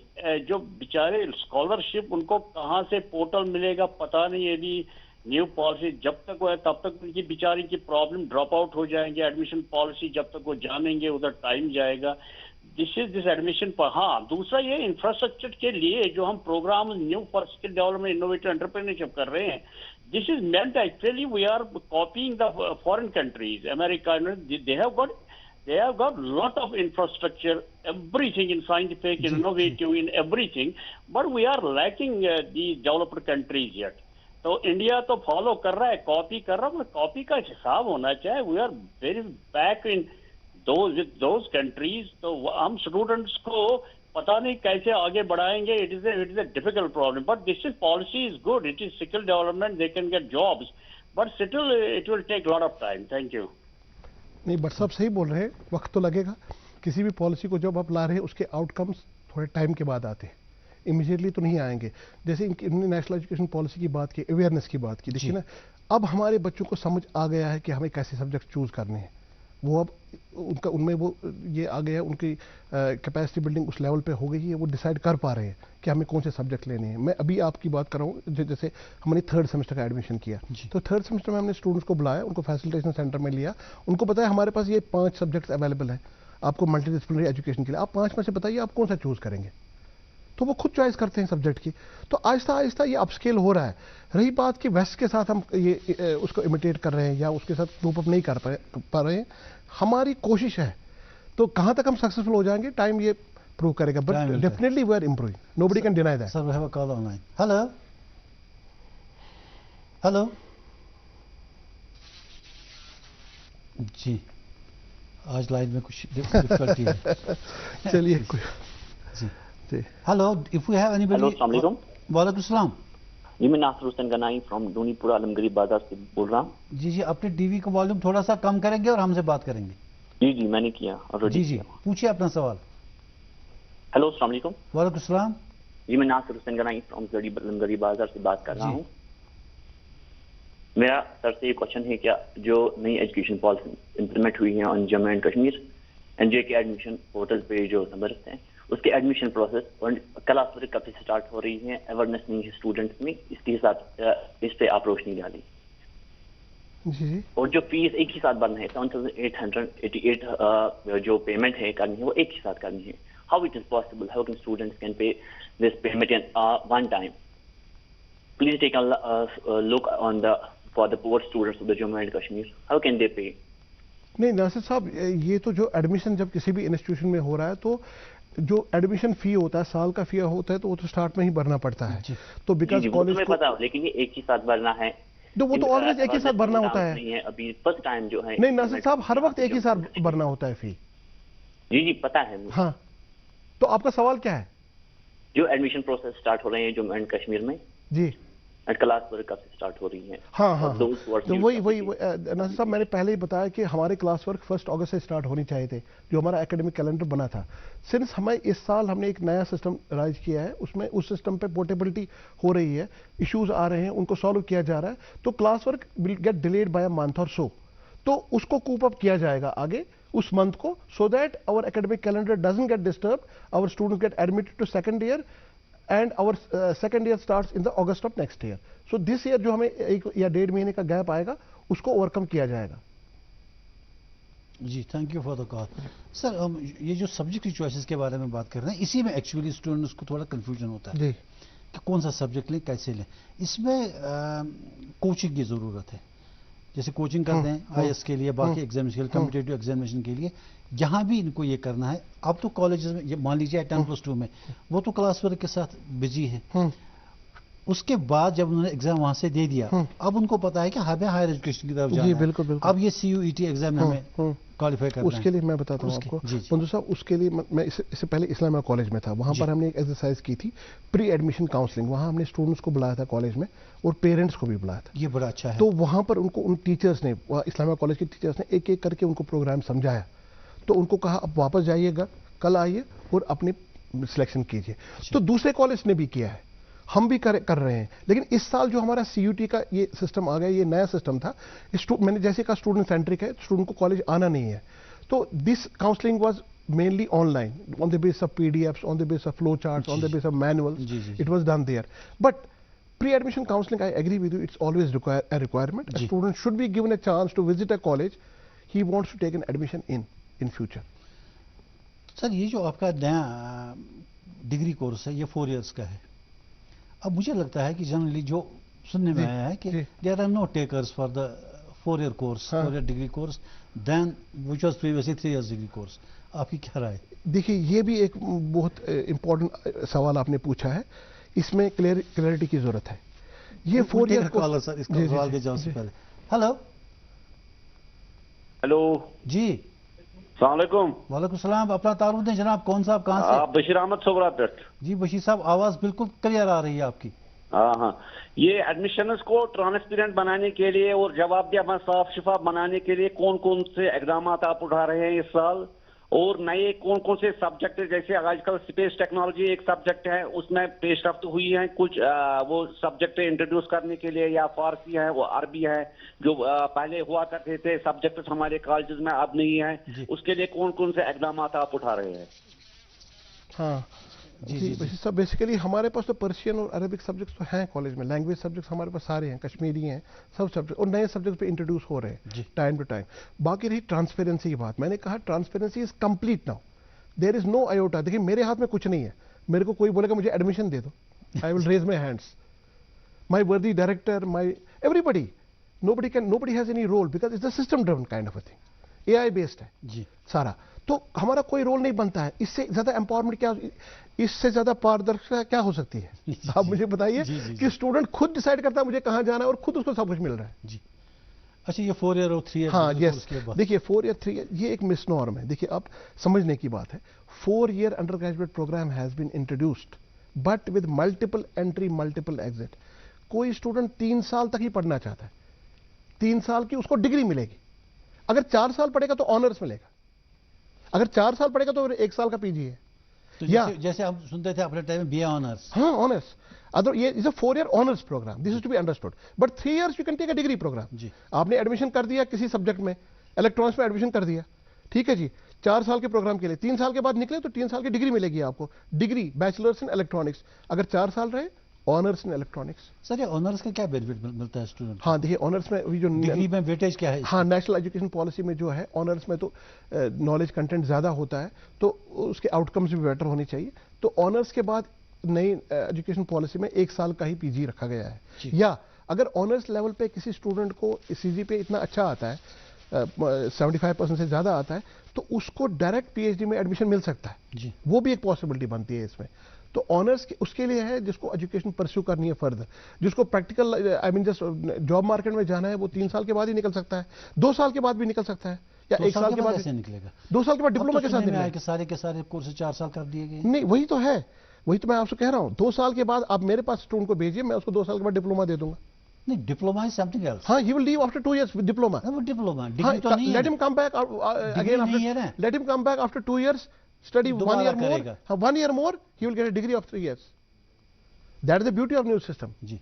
جو بیچارے اسکالرشپ, ان کو کہاں سے پورٹل ملے گا پتہ نہیں. ابھی نیو پالیسی جب تک وہ ہے تب تک ان کی بیچاری کی پرابلم ڈراپ آؤٹ ہو جائیں گے. ایڈمیشن پالیسی جب تک وہ جانیں گے ادھر ٹائم جائے گا. دس ایڈمیشن پر. ہاں دوسرا یہ انفراسٹرکچر کے لیے جو ہم programme new for skill development innovative entrepreneurship کر رہے ہیں, this is meant actually we are copying the foreign countries. America, they have got lot of infrastructure, everything in scientific, innovative, in everything, but we are lacking the developed countries yet. تو India تو follow کر رہا ہے, copy کر رہا ہے, مگر copy کا حساب ہونا چاہے. We are very back in those countries. تو ہم اسٹوڈنٹس کو پتہ نہیں کیسے آگے بڑھائیں گے. It is a difficult problem. But this is policy is good, it is skill development, they can get jobs, but still it will take lot of time. Thank you. نہیں بٹ صاحب صحیح بول رہے ہیں, وقت تو لگے گا. کسی بھی پالیسی کو جب آپ لا رہے ہیں اس کے آؤٹ کمس تھوڑے ٹائم کے بعد آتے ہیں, امیجیٹلی تو نہیں آئیں گے. جیسے انہوں نے نیشنل ایجوکیشن پالیسی کی بات کی, اویئرنیس کی بات کی. دیکھیے نا, اب ہمارے بچوں کو سمجھ آ گیا ہے کہ ہمیں کیسے سبجیکٹ چوز کرنے ہیں. وہ اب ان میں وہ یہ آ گیا ہے, ان کی کیپیسٹی بلڈنگ اس لیول پہ ہو گئی ہے, وہ ڈیسائیڈ کر پا رہے ہیں کہ ہمیں کون سے سبجیکٹ لینے ہیں. میں ابھی آپ کی بات کر رہا ہوں, جیسے ہم نے تھرڈ سیمسٹر کا ایڈمیشن کیا, تو تھرڈ سیمسٹر میں ہم نے اسٹوڈنٹس کو بلایا, ان کو فیسلٹیشن سینٹر میں لیا, ان کو بتایا ہمارے پاس یہ 5 سبجیکٹس اویلیبل ہیں آپ کو ملٹی ڈسپلنری ایجوکیشن کے لیے. آپ 5 میں سے بتائیے آپ کون سا چوز کریں گے. تو وہ خود چوائس کرتے ہیں سبجیکٹ کی. تو آہستہ آہستہ یہ اپ اسکیل ہو رہا ہے. رہی بات کہ ویسٹ کے ساتھ ہم یہ اس کو امیٹیٹ کر رہے ہیں یا اس کے ساتھ کوپ اپ نہیں کر پا رہے ہیں, ہماری کوشش ہے. تو کہاں تک ہم سکسیسفل ہو جائیں گے ٹائم یہ پروو کرے گا, but definitely we are improving, nobody can deny that. Sir we have a call online. Hello hello. جی آج لائن میں کچھ ڈفیکلٹی ہے. چلیے جی hello, if you have anybody. السلام علیکم. وعلیکم السلام. جی میں ناصر حسین گنائی فرام ڈونی پورہ عالمگری بازار سے بول رہا ہوں. جی اپنے ٹی وی کا والیوم تھوڑا سا کم کریں گے اور ہم سے بات کریں گے. جی میں نے کیا. جی پوچھیے اپنا سوال. ہیلو السلام علیکم. وعلیکم السلام. جی میں ناصر حسین گنائی فرام عالمگری بازار سے بات کر رہا ہوں. میرا سر سے یہ کوشچن ہے, کیا جو نئی ایجوکیشن پالیسی امپلیمنٹ ہوئی ہے آن جموں اینڈ کشمیر این جے کے ایڈمیشن پورٹل پہ جو سمبرس ہیں, اس کے ایڈمیشن پروسیس اور کلاس ورک کب سے اسٹارٹ ہو رہی ہے, اویئرنیس نہیں ہے اسٹوڈنٹس میں, اس کے حساب اس پہ آپ روشنی ڈالی. جی اور جو فیس ایک ہی ساتھ بھرنا ہے 7888 جو پیمنٹ ہے کرنی ہے وہ ایک ہی ساتھ کرنی ہے. How it is possible, how can students can pay this payment in one time. Please take look on the for the poor students of the Jammu and Kashmir, how can they pay. نہیں ناصر صاحب, یہ تو جو ایڈمیشن جب کسی بھی institution میں ہو رہا ہے تو جو ایڈمیشن فی ہوتا ہے, سال کا فی ہوتا ہے, تو وہ تو اسٹارٹ میں ہی بھرنا پڑتا ہے. تو بیکاز کالج میں پتا ہو, لیکن یہ ایک ہی ساتھ بھرنا ہے. وہ تو آلویز ایک ہی ساتھ بھرنا ہوتا ہے. ابھی فرسٹ ٹائم جو ہے. نہیں ناصر صاحب, ہر وقت ایک ہی ساتھ بھرنا ہوتا ہے فی. جی پتا ہے. ہاں, تو آپ کا سوال کیا ہے؟ جو ایڈمیشن پروسیس اسٹارٹ ہو رہے ہیں جموں اینڈ کشمیر میں, جی کلاس ورک کب سے اسٹارٹ ہو ری ہے. ہاں وہی ناصر صاحب, میں نے پہلے ہی بتایا کہ ہمارے کلاس ورک 1 اگست سے اسٹارٹ ہونی چاہیے تھے, جو ہمارا اکیڈمک کیلنڈر بنا تھا. سنس ہمیں اس سال ہم نے ایک نیا سسٹم رائج کیا ہے, اس میں اس سسٹم پہ پورٹیبلٹی ہو رہی ہے, ایشوز آ رہے ہیں, ان کو سالو کیا جا رہا ہے, تو class work will get delayed by a month اور سو. تو اس کو کوپ اپ کیا جائے گا آگے اس منتھ کو, so that our academic calendar doesn't get disturb, our student get admitted to second year and our second year starts in the August of next year. So this year جو ہمیں 1 یا 1.5 مہینے کا گیپ آئے گا, اس کو over کم کیا جائے گا. جی thank you for the کال. سر یہ جو سبجیکٹ کی چوائسیز کے بارے میں بات کر رہے ہیں, اسی میں ایکچولی اسٹوڈنٹس کو تھوڑا کنفیوژن ہوتا ہے کہ کون سا سبجیکٹ لیں, کیسے لیں. اس میں کوچنگ کی ضرورت ہے, جیسے کوچنگ کرتے ہیں آئی ایس کے لیے, باقی ایگزامس کے لیے, کمپٹیٹیو ایگزامینیشن کے لیے, یہاں بھی ان کو یہ کرنا ہے. اب تو کالجز میں مان لیجیے 10+2 میں وہ تو کلاس ورک کے ساتھ بزی ہے. اس کے بعد جب انہوں نے ایگزام وہاں سے دے دیا, اب ان کو پتا ہے کہ ہمیں ہائر ایجوکیشن کی طرف جانا ہے. بالکل. اب یہ CUET ایگزام ہمیں کوالیفائی کرنا ہے. اس کے لیے میں بتاتا ہوں آپ کو بندو صاحب, اس کے لیے میں اس سے پہلے اسلامیہ کالج میں تھا, وہاں پر ہم نے ایک ایکسرسائز کی تھی پری ایڈمیشن کاؤنسلنگ. وہاں ہم نے اسٹوڈنٹس کو بلایا تھا کالج میں, اور پیرنٹس کو بھی بلایا تھا. یہ بڑا اچھا ہے. تو وہاں پر ان ٹیچرس نے, اسلامیہ کالج کے ٹیچرس نے ایک ایک کر کے ان کو پروگرام سمجھایا. تو ان کو کہا اب واپس جائیے گا, کل آئیے اور اپنی سلیکشن کیجیے. تو دوسرے کالج نے بھی کیا ہے, ہم بھی کر رہے ہیں. لیکن اس سال جو ہمارا CUT کا یہ سسٹم آ گیا, یہ نیا سسٹم تھا. میں نے جیسے کہا اسٹوڈنٹ سینٹرک ہے, اسٹوڈنٹ کو کالج آنا نہیں ہے. تو this counselling was mainly online on the basis of PDFs, on the basis of flow charts, on the basis of manuals. It was done there. But pre-admission counseling, I agree with you, it's always a requirement. A student should be given a chance to visit a college he wants to take an admission in future. سر یہ جو آپ کا نیا degree course ہے یہ 4 years کا ہے. اب مجھے لگتا ہے کہ جنرلی جو سننے میں آیا ہے کہ there are no takers for the 4-year course, 4-year degree course than which was previously 3 years degree course. آپ کی کیا رائے؟ دیکھیے یہ بھی ایک بہت امپورٹنٹ سوال آپ نے پوچھا ہے, اس میں کلیئرٹی کی ضرورت ہے. یہ 4 year کالر سر, اس کا سوال کے جواب سے پہلے. ہلو جی السلام علیکم. وعلیکم السلام. اپنا تعارف دیں جناب, کون صاحب, کہاں سے؟ بشیر احمد صبرا پیٹ. جی بشیر صاحب, آواز بالکل کلیئر آ رہی ہے آپ کی. ہاں یہ ایڈمیشنز کو ٹرانسپیرنٹ بنانے کے لیے اور جواب دہ صاف شفاف بنانے کے لیے کون کون سے اقدامات آپ اٹھا رہے ہیں اس سال, اور نئے کون کون سے سبجیکٹ, جیسے آج کل اسپیس ٹیکنالوجی ایک سبجیکٹ ہے, اس میں پیش رفت ہوئی ہے, کچھ وہ سبجیکٹ انٹروڈیوس کرنے کے لیے, یا فارسی ہے, وہ عربی ہے, جو پہلے ہوا کرتے تھے سبجیکٹ ہمارے کالجز میں اب نہیں ہے, اس کے لیے کون کون سے اقدامات آپ اٹھا رہے ہیں؟ ہاں جی سب بیسیکلی ہمارے پاس تو پرشین اور عربک سبجیکٹس تو ہیں کالج میں, لینگویج سبجیکٹس ہمارے پاس سارے ہیں, کشمیری ہیں, سب سبجیکٹ, اور نئے سبجیکٹ پہ انٹروڈیوس ہو رہے ہیں ٹائم ٹو ٹائم. باقی رہی ٹرانسپیرنسی کی بات, میں نے کہا transparency is complete now, there is no iota. دیکھیے میرے ہاتھ میں کچھ نہیں ہے, میرے کو کوئی بولے گا مجھے ایڈمیشن دے دو, I will raise my hands. My worthy director, everybody, nobody has any role because it's a system driven kind of a thing. AI based ہے جی سارا, تو ہمارا کوئی رول نہیں بنتا ہے. اس سے زیادہ امپاورمنٹ کیا, اس سے زیادہ پاردرشتا کیا ہو سکتی ہے؟ آپ مجھے بتائیے کہ اسٹوڈنٹ خود ڈیسائیڈ کرتا ہے مجھے کہاں جانا ہے اور خود اس کو سب کچھ مل رہا ہے. جی اچھا, یہ 4 ایئر اور 3 ایئر, ہاں یس, دیکھیے 4 ایئر 3 ایئر یہ ایک مس نارم ہے. دیکھیے آپ سمجھنے کی بات ہے, 4 year undergraduate programme has been introduced but with multiple entry multiple exit. کوئی اسٹوڈنٹ 3 سال تک ہی پڑھنا چاہتا ہے, 3 سال کی اس کو ڈگری ملے گی. اگر 4 سال پڑھے گا تو آنرس ملے گا, اگر 4 سال پڑھے گا تو 1 سال کا پی جی ہے. جیسے ہم سنتے تھے اپنے ٹائم میں بی اے آنرس. ہاں آنرس, ادر یہ is a 4 year honours program, this is to be understood. But 3 years you can take a degree program. جی آپ نے ایڈمیشن کر دیا کسی سبجیکٹ میں, الیکٹرانکس میں ایڈمیشن کر دیا, ٹھیک ہے جی, 4 سال کے پروگرام کے لیے 3 سال کے بعد نکلے تو 3 سال کی ڈگری ملے گی آپ کو, ڈگری بیچلرس ان الیکٹرانکس. اگر 4 سال رہے آنرس ان الیکٹرانکس. سر یہ آنرس کا کیا بینیفٹ ملتا ہے اسٹوڈنٹ؟ ہاں دیکھیے آنرس میں جو ڈگری میں ویٹیج کیا ہے؟ ہاں نیشنل ایجوکیشن پالیسی میں جو ہے آنرس میں تو نالج کنٹینٹ زیادہ ہوتا ہے تو اس کے آؤٹ کمز بھی بیٹر ہونے چاہیے. تو آنرس کے بعد نئی ایجوکیشن پالیسی میں 1 سال کا ہی پی جی رکھا گیا ہے. یا اگر آنرس لیول پہ کسی اسٹوڈنٹ کو سی جی پہ اتنا اچھا آتا ہے, 75% سے زیادہ آتا ہے, تو اس کو ڈائریکٹ پی ایچ ڈی میں ایڈمیشن مل سکتا ہے. جی وہ بھی ایک پاسبلٹی بنتی ہے اس میں. تو آنرس اس کے لیے ہے جس کو ایجوکیشن پرسیو کرنی ہے فردر, جس کو پریکٹیکل آئی مین جسٹ جاب مارکیٹ میں جانا ہے, وہ 3 سال کے بعد ہی نکل سکتا ہے, 2 سال کے بعد بھی نکل سکتا ہے, یا 1 سال کے بعد نکلے گا. 2 سال کے بعد ڈپلوما کے ساتھ نکلے گا. سارے کے سارے کورس 4 سال کر دیے گئے. نہیں وہی تو ہے, وہی تو میں آپ سے کہہ رہا ہوں. 2 سال کے بعد آپ میرے پاس اسٹوڈنٹ کو بھیجیے, میں اس کو 2 سال کے بعد ڈپلوما دے دوں گا. نہیں ڈپلوما از سم تھنگ ایلس. ہاں ہی ول لیو آفٹر 2 years with diploma. وہ ڈپلوما ڈگری تو نہیں ہے. Let him come back again after. Let him come back after 2 years, study 1 year more. 1 year more, he will get a degree of 3 years. That is the beauty of new system. G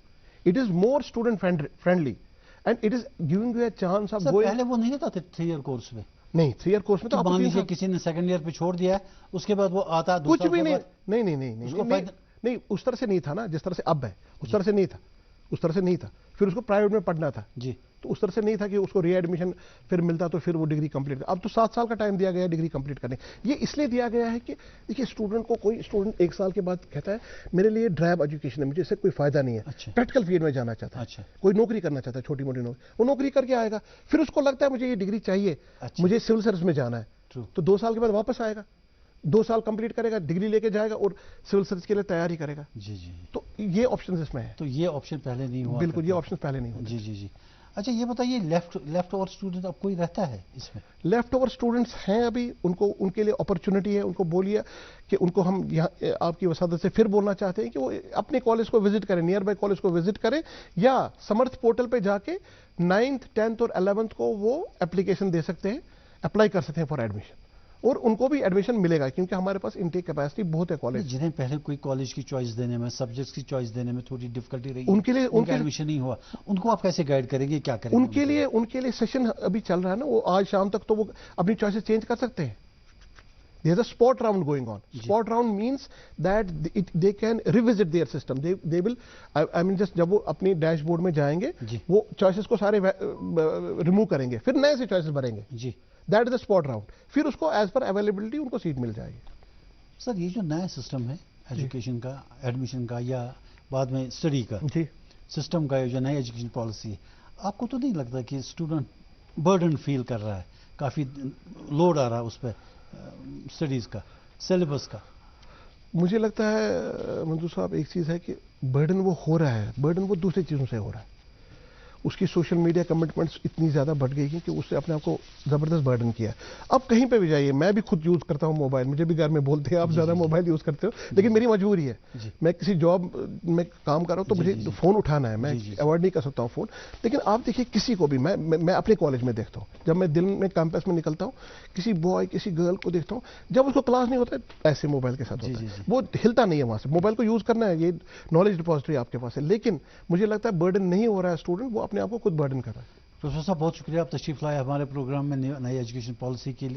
It is more student friendly and it is giving you a chance of going. پہلے وہ نہیں رہتا تھا 3 year course میں. نہیں 3 year course میں تو مان لیجیے کسی نے 2nd ایئر پہ چھوڑ دیا ہے, اس کے بعد وہ آتا کچھ بھی نہیں اس طرح سے نہیں تھا نا جس طرح سے اب ہے, اس طرح سے نہیں تھا. پھر اس کو پرائیویٹ میں پڑھنا تھا. جی تو اس طرح سے نہیں تھا کہ اس کو ری ایڈمیشن پھر ملتا تو پھر وہ ڈگری کمپلیٹ کر. اب تو 7 سال کا ٹائم دیا گیا ہے ڈگری کمپلیٹ کرنے. یہ اس لیے دیا گیا ہے کہ دیکھیے اسٹوڈنٹ کو, کوئی اسٹوڈنٹ 1 سال کے بعد کہتا ہے میرے لیے ڈرائب ایجوکیشن ہے, مجھے اس سے کوئی فائدہ نہیں ہے, پریکٹیکل فیلڈ میں جانا چاہتا ہے, کوئی نوکری کرنا چاہتا ہے, چھوٹی موٹی نوکری, وہ نوکری کر کے آئے گا, پھر اس کو لگتا ہے مجھے یہ ڈگری چاہیے, مجھے سول سروس میں جانا ہے, تو 2 سال کے بعد واپس آئے گا, 2 سال کمپلیٹ کرے گا, ڈگری لے کے جائے گا اور سول سروس کے لیے تیاری کرے گا. جی جی تو یہ آپشن اس میں ہے. تو یہ آپشن پہلے نہیں ہوا. بالکل یہ آپشن پہلے نہیں ہوا. جی جی جی. اچھا یہ بتائیے لیفٹ اوور اسٹوڈنٹ اب کوئی رہتا ہے اس میں؟ لیفٹ اوور اسٹوڈنٹس ہیں ابھی, ان کے لیے اپرچونٹی ہے. ان کو بولیے کہ ان کو ہم یہاں آپ کی وسادت سے پھر بولنا چاہتے ہیں کہ وہ اپنے کالج کو وزٹ کریں, نیئر بائی کالج کو وزٹ کریں, یا سمرتھ پورٹل پہ جا کے 9th 10th اور 11th کو وہ اپلیکیشن دے سکتے ہیں, اپلائی کر سکتے ہیں فار ایڈمیشن, اور ان کو بھی ایڈمیشن ملے گا کیونکہ ہمارے پاس انٹیک کیپیسٹی بہت ہے کالج. جنہیں پہلے کوئی کالج کی چوائس دینے میں, سبجیکٹس کی چوائس دینے میں تھوڑی ڈفیکلٹی رہی, ان کے لیے ایڈمیشن نہیں ہوا, ان کو آپ کیسے گائیڈ کریں گے, کیا کریں گے؟ ان کے لیے سیشن ابھی چل رہا ہے نا, وہ آج شام تک تو وہ اپنی چوائسز چینج کر سکتے ہیں. There is a spot round going on. Spot round means that they can revisit their system. They will, I mean just جب وہ اپنی ڈیش بورڈ میں جائیں گے, وہ چوائسز کو سارے ریموو کریں گے, پھر نئے سے چوائسز بھریں گے. جی that is the spot round. پھر اس کو ایز پر اویلیبلٹی ان کو سیٹ مل جائے گی. سر یہ جو نیا سسٹم ہے ایجوکیشن کا, ایڈمیشن کا یا بعد میں اسٹڈی کا سسٹم کا, جو نئی ایجوکیشن پالیسی ہے, آپ کو تو نہیں لگتا کہ اسٹوڈنٹ برڈن فیل کر رہا ہے, کافی لوڈ آ رہا ہے اس پہ اسٹڈیز کا, سلیبس کا؟ مجھے لگتا ہے منظور صاحب ایک چیز ہے کہ برڈن وہ ہو رہا ہے, برڈن وہ دوسری چیزوں سے ہو رہا ہے. اس کی سوشل میڈیا کمٹمنٹس اتنی زیادہ بڑھ گئی ہیں کہ اس سے اپنے آپ کو زبردست برڈن کیا. اب کہیں پہ بھی جائیے, میں بھی خود یوز کرتا ہوں موبائل, مجھے بھی گھر میں بولتے ہیں آپ زیادہ موبائل یوز کرتے ہو, لیکن میری مجبوری ہے. میں کسی جاب میں کام کر رہا ہوں تو مجھے فون اٹھانا ہے, میں اوائڈ نہیں کر سکتا ہوں فون. لیکن آپ دیکھیے کسی کو بھی, میں اپنے کالج میں دیکھتا ہوں, جب میں دن میں کیمپس میں نکلتا ہوں, کسی بوائے کسی گرل کو دیکھتا ہوں, جب اس کو کلاس نہیں ہوتا ہے ایسے موبائل کے ساتھ ہوتا ہے, وہ ہلتا نہیں ہے وہاں سے. موبائل کو یوز کرنا ہے, یہ نالج ڈپازیٹری آپ کے پاس ہے, لیکن مجھے لگتا ہے برڈن نہیں ہو رہا ہے اسٹوڈنٹ, وہ اپنے آپ کو خود برڈن کر. پروفیسر صاحب بہت شکریہ, آپ تشریف لائے ہمارے پروگرام میں نئی ایجوکیشن پالیسی کے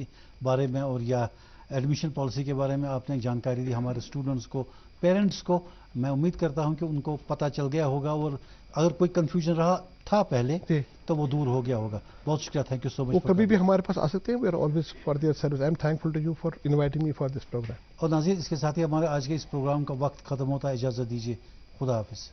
بارے میں اور یا ایڈمیشن پالیسی کے بارے میں آپ نے جانکاری دی ہمارے اسٹوڈنٹس کو. پیرنٹس کو میں امید کرتا ہوں کہ ان کو پتہ چل گیا ہوگا، اور اگر کوئی کنفیوژن رہا تھا پہلے تو وہ دور ہو گیا ہوگا. بہت شکریہ، تھینک یو سو مچ. وہ کبھی بھی ہمارے پاس آ سکتے ہیں. We are always for their service. I am thankful to you for inviting me for this programme. اور ناظرین، اس کے ساتھ ہی ہمارے آج کے اس پروگرام کا وقت ختم ہوتا ہے. اجازت دیجیے، خدا حافظ.